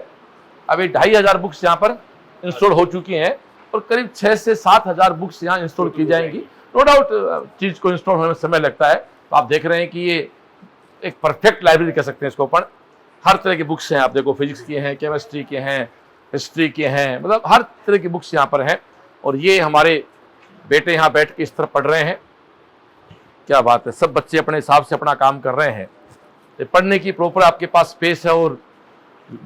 अभी 2.5 हज़ार बुक्स यहाँ पर इंस्टॉल हो चुकी हैं और करीब 6 से 7 हज़ार बुक्स यहाँ इंस्टॉल की जाएंगी। नो डाउट चीज को इंस्टॉल होने में समय लगता है। तो आप देख रहे हैं कि ये एक परफेक्ट लाइब्रेरी कह सकते हैं इसको। अपन हर तरह की बुक्स हैं, आप देखो, फिजिक्स के हैं, केमिस्ट्री के हैं, हिस्ट्री के हैं, मतलब हर तरह की बुक्स यहाँ पर हैं। और ये हमारे बेटे यहाँ बैठ के इस तरह पढ़ रहे हैं। क्या बात है, सब बच्चे अपने हिसाब से अपना काम कर रहे हैं। पढ़ने की प्रॉपर आपके पास स्पेस है और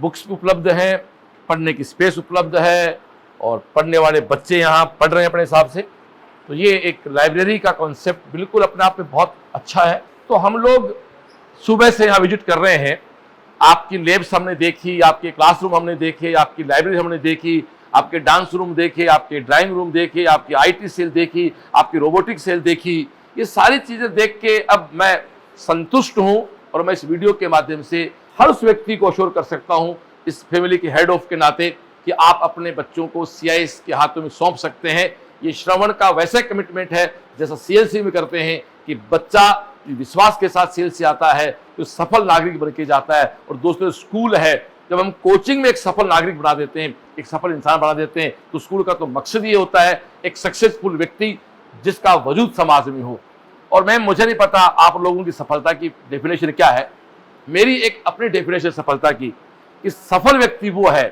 बुक्स उपलब्ध हैं, पढ़ने की स्पेस उपलब्ध है और पढ़ने वाले बच्चे यहाँ पढ़ रहे हैं अपने हिसाब से। तो ये एक लाइब्रेरी का कॉन्सेप्ट बिल्कुल अपने आप में बहुत अच्छा है। तो हम लोग सुबह से यहाँ विजिट कर रहे हैं। आपकी लैब्स हमने देखी, आपके क्लासरूम हमने देखे, आपकी लाइब्रेरी हमने देखी, आपके डांस रूम देखे, आपके ड्राइंग रूम देखे, आपकी IT सेल देखी, आपकी रोबोटिक सेल देखी। ये सारी चीज़ें देख के अब मैं संतुष्ट हूँ और मैं इस वीडियो के माध्यम से हर उस व्यक्ति को अश्योर कर सकता हूँ, इस फैमिली के हेड ऑफ के नाते, कि आप अपने बच्चों को CIS के हाथों में सौंप सकते हैं। ये श्रवण का वैसा कमिटमेंट है जैसा CLC में करते हैं कि बच्चा विश्वास के साथ CLC आता है तो सफल नागरिक बन के जाता है। और दोस्तों, स्कूल है, जब हम कोचिंग में एक सफल नागरिक बना देते हैं, एक सफल इंसान बना देते हैं, तो स्कूल का तो मकसद ये होता है एक सक्सेसफुल व्यक्ति जिसका वजूद समाज में हो। और मुझे नहीं पता आप लोगों की सफलता की डेफिनेशन क्या है। मेरी एक अपनी डेफिनेशन सफलता की, कि सफल व्यक्ति वो है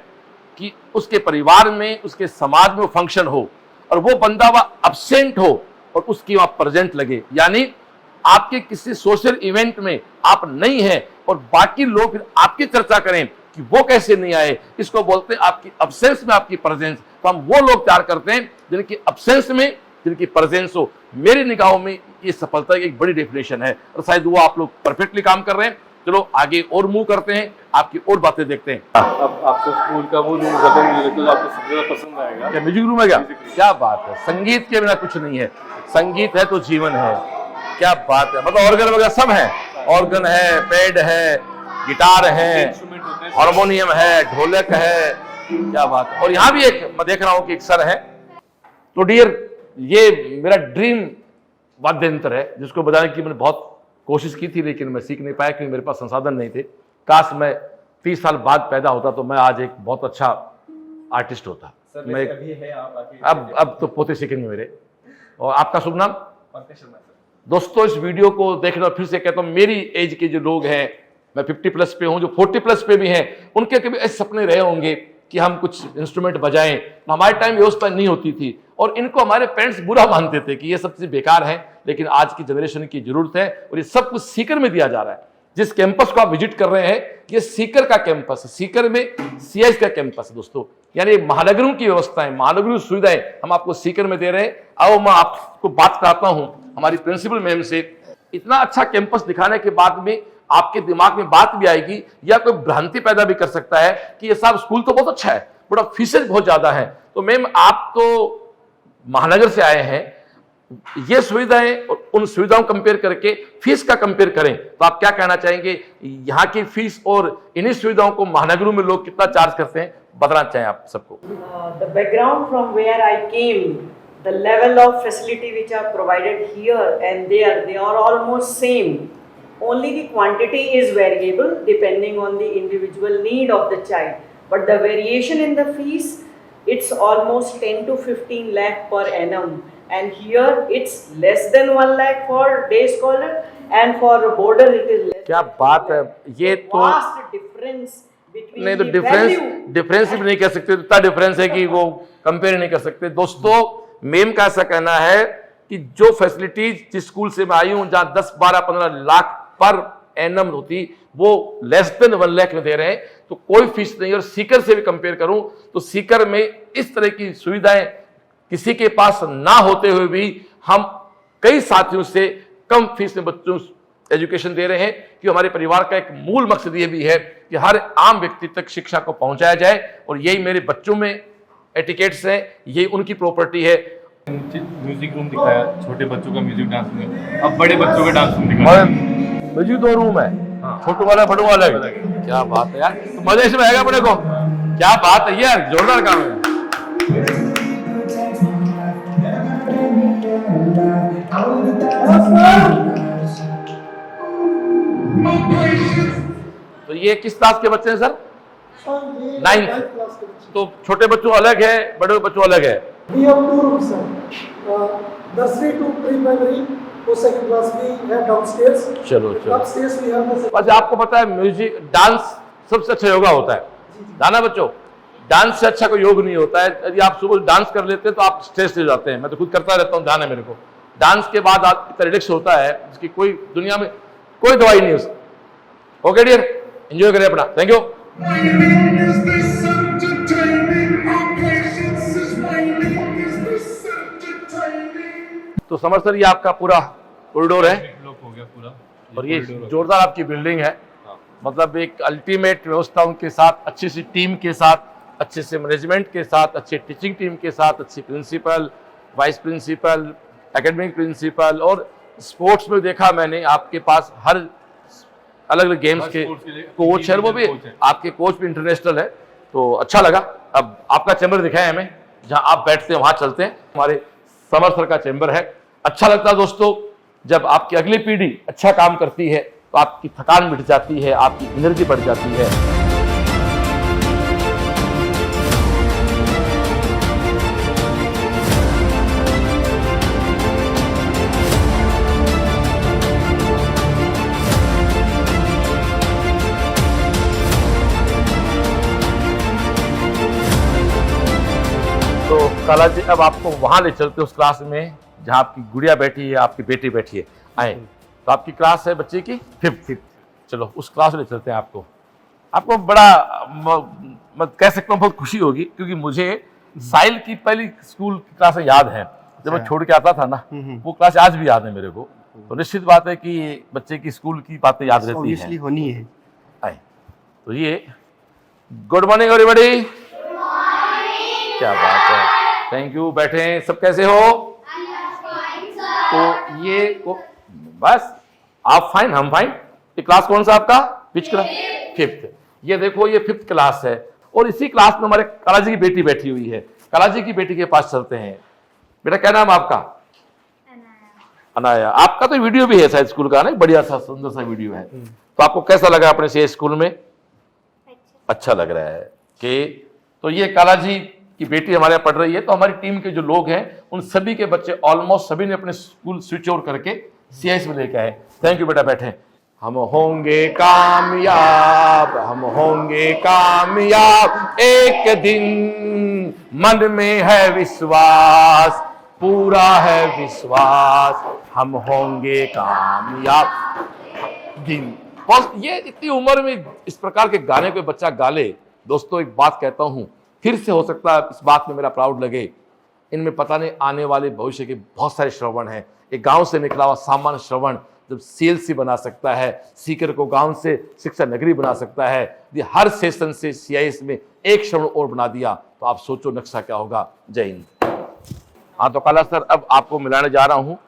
कि उसके परिवार में, उसके समाज में वो फंक्शन हो और वो बंदा वह अब्सेंट हो और उसकी वहां प्रेजेंट लगे। यानी आपके किसी सोशल इवेंट में आप नहीं हैं और बाकी लोग फिर आपकी चर्चा करें कि वो कैसे नहीं आए, इसको बोलते हैं आपकी अब्सेंस में आपकी प्रेजेंस। तो हम वो लोग तैयार करते हैं जिनकी अब्सेंस में जिनकी प्रेजेंस हो। मेरी निगाहों में ये सफलता की एक बड़ी डेफिनेशन है और शायद वो आप लोग परफेक्टली काम कर रहे हैं। चलो आगे और मूव करते हैं, आपकी और बातें देखते हैं। अब आपको स्कूल का वो रूम ज्यादा आपको सबसे ज्यादा पसंद आएगा। क्या म्यूजिक रूम है क्या? क्या बात है, संगीत के बिना कुछ नहीं है, संगीत है तो जीवन है। क्या बात है, मतलब ऑर्गन वगैरह सब है, ऑर्गन है, पैड है, गिटार है, हारमोनियम है, ढोलक है। क्या बात है। और यहाँ भी एक मैं देख रहा हूँ कि एक सर है। तो डियर, ये मेरा ड्रीम वाद्य यंत्र है जिसको बजाने की मैंने बहुत कोशिश की थी, लेकिन मैं सीख नहीं पाया क्योंकि मेरे पास संसाधन नहीं थे। काश मैं 30 साल बाद पैदा होता तो मैं आज एक बहुत अच्छा आर्टिस्ट होता। मैं अभी है आप अब तो पोते सीखेंगे मेरे। और आपका शुभ नाम? दोस्तों इस वीडियो को देखना, फिर से कहता हूं, मेरी एज के जो लोग हैं, मैं 50 प्लस पे हूं, जो 40 प्लस पे भी हैं, उनके कभी ऐसे सपने रहे होंगे कि हम कुछ इंस्ट्रूमेंट बजाएं। हमारे टाइम व्यवस्था नहीं होती थी और इनको हमारे पेरेंट्स बुरा मानते थे कि ये सब चीज़ बेकार है, लेकिन आज की जनरेशन की जरूरत है और ये सब कुछ सीकर में दिया जा रहा है। जिस कैंपस को आप विजिट कर रहे हैं ये सीकर का कैंपस है, सीकर में सीआईएस का कैंपस है दोस्तों, यानी महानगरों की व्यवस्थाएं, महानगरीय सुविधाएं हम आपको सीकर में दे रहे हैं। आओ मैं आपको बात कराता हूं हमारी प्रिंसिपल मैम से। इतना अच्छा कैंपस दिखाने के बाद में आपके दिमाग में बात भी आएगी या कोई भ्रांति पैदा भी कर सकता है कि ये साहब स्कूल तो बहुत अच्छा है, बड़ा फीसेज बहुत ज्यादा है। तो मैम आप तो महानगर से आए हैं, ये सुविधाएं और उन सुविधाओं कंपेयर करके फीस का कंपेयर करें तो आप क्या कहना चाहेंगे? यहाँ की फीस और इन्हीं सुविधाओं को महानगरों में लोग कितना चार्ज करते हैं, बताना चाहें आप सबको। The background from where I came, the level of facility which are provided here and there, they are almost same. Only the quantity is variable depending on the individual need of the child. But the variation in the fees, it's almost 10 to 15 lakh per annum. And here it's less than 1 lakh for day scholar and for boarder it is less. क्या बात है, ये तो vast difference between नहीं तो the value. Difference भी नहीं कह सकते, इतना डिफरेंस है कि वो कंपेयर नहीं कर सकते। दोस्तों मेम का ऐसा कहना है कि जो फैसिलिटीज जिस स्कूल से मैं आई हूं जहां 10, 12, 15 लाख पर एनम होती वो लेस देन 1 लाख में दे रहे हैं, तो कोई फीस नहीं। और सीकर से भी कंपेयर करूं तो सीकर में इस तरह की सुविधाएं किसी के पास ना होते हुए भी हम कई साथियों से कम फीस में बच्चों एजुकेशन दे रहे हैं, कि हमारे परिवार का एक मूल मकसद ये भी है कि हर आम व्यक्ति तक शिक्षा को पहुंचाया जाए और यही मेरे बच्चों में एटिकेट्स हैं, यही उनकी प्रॉपर्टी है। म्यूजिक रूम दिखाया, छोटे बच्चों का म्यूजिक डांस में, अब बड़े बच्चों का डांस रूम दिखाया। म्यूजिक 2 रूम है, छोटू वाला बड़ों वाला। क्या बात है यार, तो मजा इसमें आएगा अपने को। क्या बात है यार, जोरदार काम है। तो ये किस क्लास के बच्चे हैं सर? 9th। तो छोटे बच्चों अलग है, बड़े बच्चों अलग है। नर्सरी टू प्री प्राइमरी वो सेकंड क्लास की है डाउनस्टेयर्स। चलो अपस्टेयर्स भी है। अच्छा आपको पता है म्यूजिक डांस सबसे अच्छा योगा होता है, जाना बच्चों? डांस से अच्छा कोई योग नहीं होता है। यदि आप सुबह डांस कर लेते हैं तो आप स्ट्रेस ले जाते हैं, मैं तो खुद करता रहता हूँ, ध्यान है मेरे को। डांस के बाद आप इतना रिलैक्स होता है जिसकी कोई दुनिया में कोई दवाई नहीं उसकी। ओके डियर, एंजॉय करें अपना। Thank you. तो समर सर ये आपका पूरा कॉरिडोर है हो गया पूरा, और ये जोरदार आपकी बिल्डिंग है। मतलब एक अल्टीमेट व्यवस्थाओं के साथ, अच्छी सी टीम के साथ, अच्छे से मैनेजमेंट के साथ, अच्छी टीचिंग टीम के साथ, अच्छी principal, vice principal, academic principal, और स्पोर्ट्स में देखा मैंने आपके पास हर अलग अलग गेम्स के कोच है, वो भी आपके कोच भी इंटरनेशनल है, तो अच्छा लगा। अब आपका चैम्बर दिखाया हमें, जहां आप बैठते हैं वहां चलते हैं। हमारे समर सर का चैम्बर है। अच्छा लगता है दोस्तों जब आपकी अगली पीढ़ी अच्छा काम करती है तो आपकी थकान मिट जाती है, आपकी एनर्जी बढ़ जाती है। तो काला जी अब आपको वहां ले चलते हैं, उस क्लास में जहां आपकी गुड़िया बैठी है, आपकी बेटी बैठी है। आए, तो आपकी क्लास है बच्चे की 5th। चलो उस क्लास में ले चलते हैं आपको। आपको बड़ा कह सकता हूँ बहुत खुशी होगी, क्योंकि मुझे साहिल की पहली स्कूल की क्लास याद है, जब मैं छोड़ के आता था ना, वो क्लास आज भी याद है मेरे को। तो निश्चित बात है कि बच्चे की स्कूल की बातें याद रहती है, होनी है। आए, तो ये गुड मॉर्निंग एवरीबॉडी। क्या बात है, थैंक यू। बैठे हैं सब, कैसे हो? तो ये बस आप फाइन, हम फाइन। ये क्लास कौन सा आपका? Which class? 5th। ये देखो ये 5th क्लास है, और इसी क्लास में हमारे कालाजी की बेटी बैठी हुई है। कालाजी की बेटी के पास चलते हैं। बेटा क्या नाम आपका? अनाया। आपका तो वीडियो भी है शायद स्कूल का ना, बढ़िया सा सुंदर सा वीडियो है। तो आपको कैसा लगा अपने से स्कूल में? अच्छा लग रहा है कि तो ये कालाजी कि बेटी हमारे यहाँ पढ़ रही है, तो हमारी टीम के जो लोग हैं उन सभी के बच्चे ऑलमोस्ट सभी ने अपने स्कूल स्विच ओवर करके CIS में लेके आए। थैंक यू बेटा, बैठे। हम होंगे कामयाब, हम होंगे कामयाब, एक दिन मन में है विश्वास, पूरा है विश्वास, हम होंगे कामयाब दिन। ये इतनी उम्र में इस प्रकार के गाने कोई बच्चा गा ले, दोस्तों एक बात कहता हूं, फिर से हो सकता है इस बात में मेरा प्राउड लगे, इनमें पता नहीं आने वाले भविष्य के बहुत सारे श्रवण हैं। एक गांव से निकला हुआ सामान्य श्रवण जब CLC बना सकता है, सीकर को गांव से शिक्षा नगरी बना सकता है, ये हर सेशन से CIS में एक श्रवण और बना दिया, तो आप सोचो नक्शा क्या होगा। जय हिंद। हाँ तो काला सर, अब आपको मिलाने जा रहा हूँ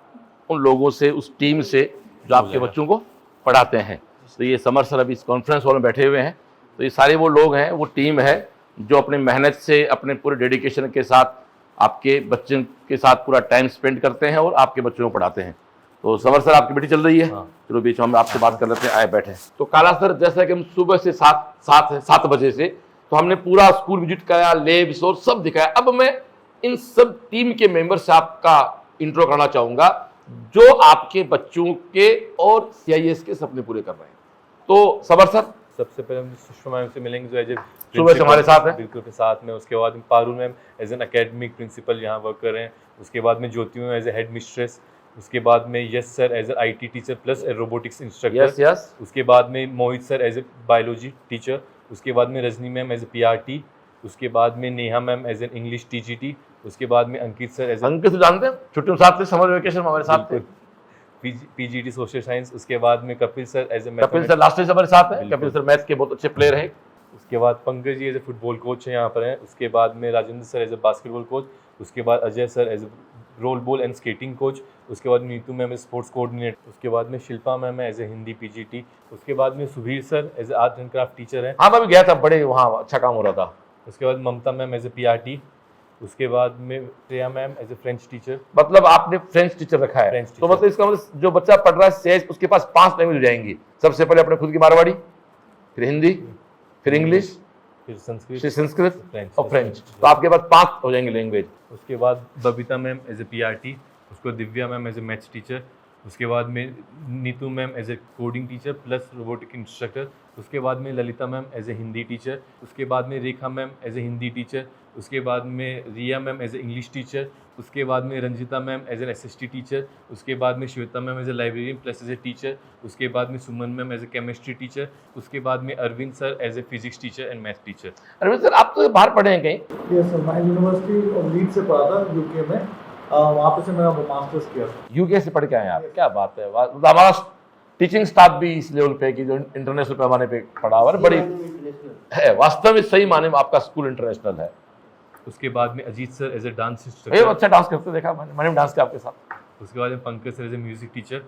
उन लोगों से, उस टीम से जो आपके बच्चों को पढ़ाते हैं। तो ये समर सर अभी इस कॉन्फ्रेंस हॉल में बैठे हुए हैं। तो ये सारे वो लोग हैं, वो टीम है जो अपनी मेहनत से, अपने पूरे डेडिकेशन के साथ आपके बच्चों के साथ पूरा टाइम स्पेंड करते हैं और आपके बच्चों को पढ़ाते हैं। तो समर सर, आपकी बेटी चल रही है, चलो बीच में हम आपसे बात कर लेते हैं, आए बैठे। तो काला सर, जैसा कि हम सुबह से 7 बजे से तो हमने पूरा स्कूल विजिट कराया, लेब्स और सब दिखाया। अब मैं इन सब टीम के मेंबर से आपका इंट्रो करना चाहूंगा जो आपके बच्चों के और CIS के सपने पूरे कर रहे हैं। तो समर सर, सबसे पहले हम सुषमा मैम से मिलेंगे जो एज ए सुबह से हमारे साथ है, बिल्कुल के साथ में। उसके बाद Parul ma'am as an academic principal यहाँ वर्क कर रहे हैं। उसके बाद में Jyoti ma'am as a head mistress. उसके बाद में yes sir as a IT teacher plus robotics instructor. Yes. उसके बाद में Mohit sir as a biology teacher. उसके बाद में Rajni ma'am as a PRT। उसके बाद में Neha ma'am as an English TGT। उसके बाद में अंकित सर एज अंकित जानते हैं, छुट्टियों साथ थे, समर वेकेशन में हमारे साथ थे, PGT सोशल साइंस। उसके बाद में Kapil sir as a Kapil sir last हमारे साथ है। कपिल सर मैथ के बहुत अच्छे प्लेयर हैं। उसके बाद Pankaj ji as a football coach है यहाँ पर हैं। उसके बाद में Rajendra sir as a basketball coach. उसके बाद Ajay sir as a roll ball and skating coach. उसके बाद Neetu ma'am as sports coordinator. उसके बाद में Shilpa ma'am as a Hindi PGT। उसके बाद में Sudhir sir as a art and craft teacher है। हाँ मैं भी गया था, बड़े वहाँ अच्छा काम हो रहा था। उसके बाद Mamta ma'am as a PRT। उसके बाद में Priya ma'am as a French teacher. मतलब आपने फ्रेंच टीचर रखा है, तो मतलब इसका मतलब जो बच्चा पढ़ रहा है CIS, उसके पास 5 लैंग्वेज हो जाएंगी। सबसे पहले अपने खुद की मारवाड़ी, फिर हिंदी, फिर इंग्लिश, फिर संस्कृत और फ्रेंच, तो आपके पास 5 हो जाएंगे लैंग्वेज। उसके बाद Babita ma'am as a PRT। उसको Divya ma'am as a maths teacher. उसके बाद में Neetu ma'am as a coding teacher plus robotic instructor. उसके बाद में Lalita ma'am as a Hindi teacher. उसके बाद में Rekha ma'am as a Hindi teacher. उसके बाद में Riya ma'am as a English teacher. उसके बाद में Ranjita ma'am as an SST teacher. उसके बाद में Shweta ma'am as A librarian plus as a teacher. उसके बाद में Suman ma'am as a chemistry teacher. उसके बाद में Arvind sir as a physics teacher and math teacher. Arvind sir, आप तो बाहर पढ़े हैं कहीं? यस सर, मैं यूनिवर्सिटी ऑफ लीड्स से पढ़ा था UK में, वहाँ पे से मैंने मास्टर्स किया। UK से पढ़ के आए आप, क्या बात है। हमारा टीचिंग स्टाफ भी इस लेवल पे कि जो इंटरनेशनल पैमाने पे पढ़ा हुआ है, बड़ी है वास्तव में, सही माने में आपका स्कूल इंटरनेशनल है। उसके बाद में Ajeet sir as a dance instructor, अच्छा डांस करते देखा मैंने डांस किया आपके साथ। उसके बाद में Pankaj sir as a music teacher.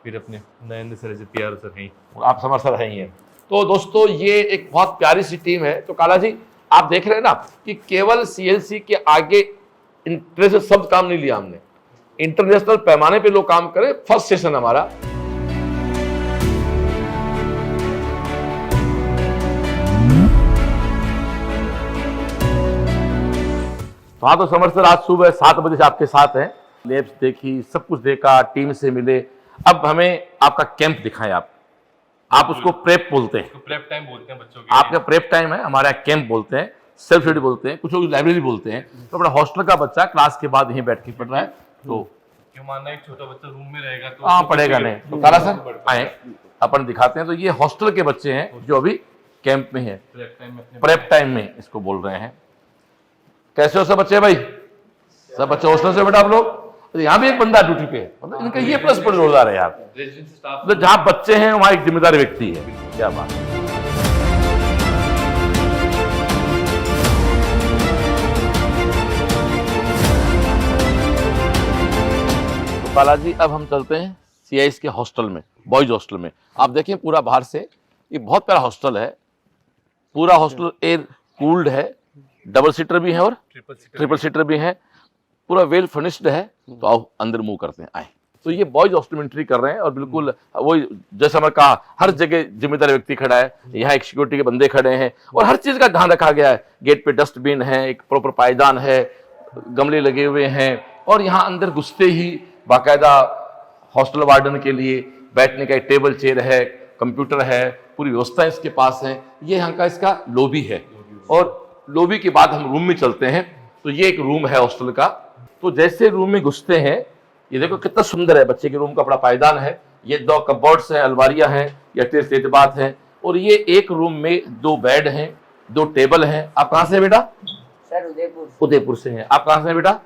फिर अपने Narendra sir as a PR sir हैं, आप समर सर हैं ही हैं। तो दोस्तों ये एक बहुत प्यारी सी टीम है। तो काला जी आप देख रहे हैं ना कि केवल CLC के आगे इंटरनेशनल शब्द काम नहीं लिया हमने, इंटरनेशनल पैमाने पे लोग काम करें। फर्स्ट सेशन हमारा हाँ तो समर सर आज सुबह 7 बजे से आपके साथ हैं, लैब्स देखी, सब कुछ देखा, टीम से मिले। अब हमें आपका कैंप दिखाएं। आप उसको प्रेप बोलते हैं, प्रेप टाइम बोलते हैं बच्चों के। आपका प्रेप टाइम है, हमारे यहाँ कैंप बोलते हैं, सेल्फ स्टडी बोलते हैं, कुछ लोग लाइब्रेरी बोलते हैं। तो अपना हॉस्टल का बच्चा क्लास के बाद यहीं बैठ के पढ़ रहा है, तो क्यों मानना एक छोटा बच्चा रूम में रहेगा तो हाँ पढ़ेगा नहीं। तो काला सर आए, अपन दिखाते हैं। तो ये हॉस्टल के बच्चे हैं जो अभी कैंप में हैं, प्रेप टाइम में इसको बोल रहे हैं। कैसे हो सब बच्चे भाई? सब बच्चे हॉस्टल से बेटा आप लोग? तो यहाँ भी एक बंदा ड्यूटी पे है, मतलब इनका ये प्लस पॉइंट जोरदार है यार। तो जहाँ बच्चे हैं वहाँ एक जिम्मेदार व्यक्ति है, क्या बात है। तो बालाजी अब हम चलते हैं CIS के हॉस्टल में, बॉयज हॉस्टल में। आप देखें पूरा बाहर से ये बहुत प्यारा हॉस्टल है। पूरा हॉस्टल एयर कूल्ड है, डबल सीटर भी है और ट्रिपल सीटर भी है, पूरा वेल फर्निश्ड है। तो आओ अंदर मूव करते हैं, आए। तो ये बॉयज हॉस्टल में एंट्री कर रहे हैं और बिल्कुल वही जैसा मैंने कहा, हर जगह जिम्मेदार व्यक्ति खड़ा है, यहाँ एक सिक्योरिटी के बंदे खड़े हैं और हर चीज का ध्यान रखा गया है। गेट पे डस्टबिन है, एक प्रॉपर पायदान है, गमले लगे हुए हैं और यहाँ अंदर घुसते ही बाकायदा हॉस्टल वार्डन के लिए बैठने का एक टेबल चेयर है, कंप्यूटर है, पूरी व्यवस्था इसके पास है। ये यहाँ का इसका लॉबी है और लॉबी के बाद हम रूम में चलते हैं। तो ये एक रूम है हॉस्टल का। तो जैसे रूम में घुसते हैं, ये देखो कितना सुंदर है, बच्चे के रूम का बड़ा पायदान है, ये 2 कपबोर्ड्स हैं, अलमारियां हैं, ये अटैच बात है और ये एक रूम में 2 बेड हैं, 2 टेबल हैं। आप कहाँ से हैं बेटा? सर उदयपुर से हैं। आप कहाँ से हैं बेटा?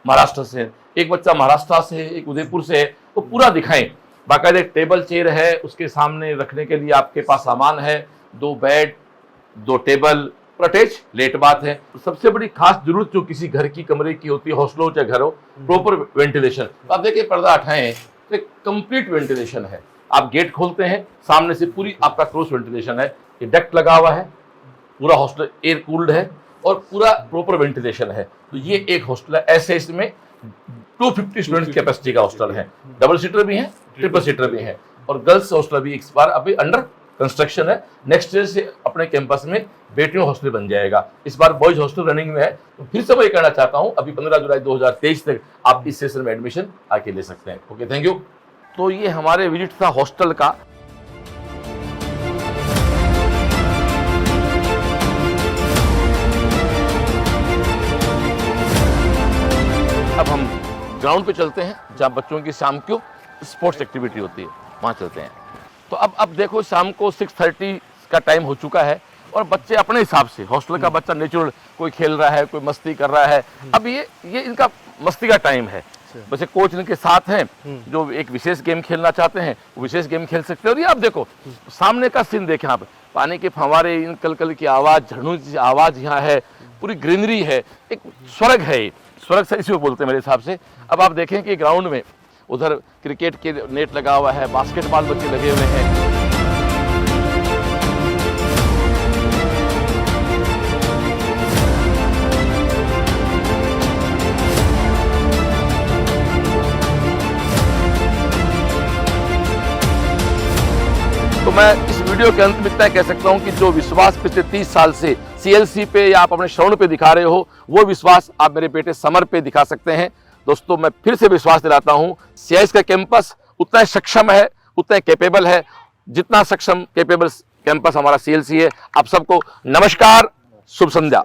महाराष्ट्र से हैं। एक बच्चा महाराष्ट्र से है, एक उदयपुर से है। तो पूरा दिखाएं, बाकायदा एक टेबल चेयर है, उसके सामने रखने के लिए आपके पास सामान है, 2 बेड, 2 टेबल, अटैच लेट बात है। सबसे बड़ी खास जरूरत जो किसी घर की कमरे की होती है, हॉस्टल हो चाहे घर हो, प्रॉपर वेंटिलेशन। तो आप देखिए पर्दा हटाएं तो कंप्लीट वेंटिलेशन है। आप गेट खोलते हैं, सामने से पूरी आपका क्रॉस वेंटिलेशन है, ये डक्ट लगा हुआ है, पूरा हॉस्टल एयर कूल्ड है और पूरा प्रॉपर वेंटिलेशन है। तो ये एक हॉस्टल है। ऐसे इसमें 250 स्टूडेंट्स कैपेसिटी का हॉस्टल है, डबल सीटर भी है, ट्रिपल सीटर भी है और गर्ल्स हॉस्टल भी इस बार अभी अंडर कंस्ट्रक्शन है। नेक्स्ट ईयर से अपने कैंपस में बेटियों हॉस्टल बन जाएगा। इस बार बॉयज हॉस्टल रनिंग में है। तो फिर से मैं कहना चाहता हूं, अभी 15 जुलाई 2023 तक आप इस सेशन में एडमिशन आके ले सकते हैं। Okay, thank you. तो ये हमारे विजिट था हॉस्टल का। अब हम ग्राउंड पे चलते हैं जहां बच्चों की शाम को स्पोर्ट्स एक्टिविटी होती है, वहां चलते हैं। तो अब देखो शाम को 6:30 का टाइम हो चुका है और बच्चे अपने हिसाब से, हॉस्टल का बच्चा नेचुरल, कोई खेल रहा है, कोई मस्ती कर रहा है। अब ये इनका मस्ती का टाइम है। वैसे कोच इनके साथ हैं, जो एक विशेष गेम खेलना चाहते हैं वो विशेष गेम खेल सकते हैं। और ये आप देखो सामने का सीन देखें आप, पानी के फव्वारे, इन कलकल की आवाज़, झरनों की आवाज़ यहाँ है, पूरी ग्रीनरी है, एक स्वर्ग है। स्वर्ग से इसी को बोलते हैं मेरे हिसाब से। अब आप देखें कि ग्राउंड में उधर क्रिकेट के नेट लगा हुआ है, बास्केटबॉल बच्चे लगे हुए हैं। तो मैं इस वीडियो के अंत में इतना कह सकता हूं कि जो विश्वास पिछले 30 साल से सीएलसी पे या आप अपने श्रवण पे दिखा रहे हो, वो विश्वास आप मेरे बेटे समर पे दिखा सकते हैं। दोस्तों, मैं फिर से विश्वास दिलाता हूं, सीआईएस का कैंपस उतना सक्षम है, उतना कैपेबल है जितना सक्षम कैपेबल कैंपस हमारा सीएलसी है। आप सबको नमस्कार, शुभ संध्या।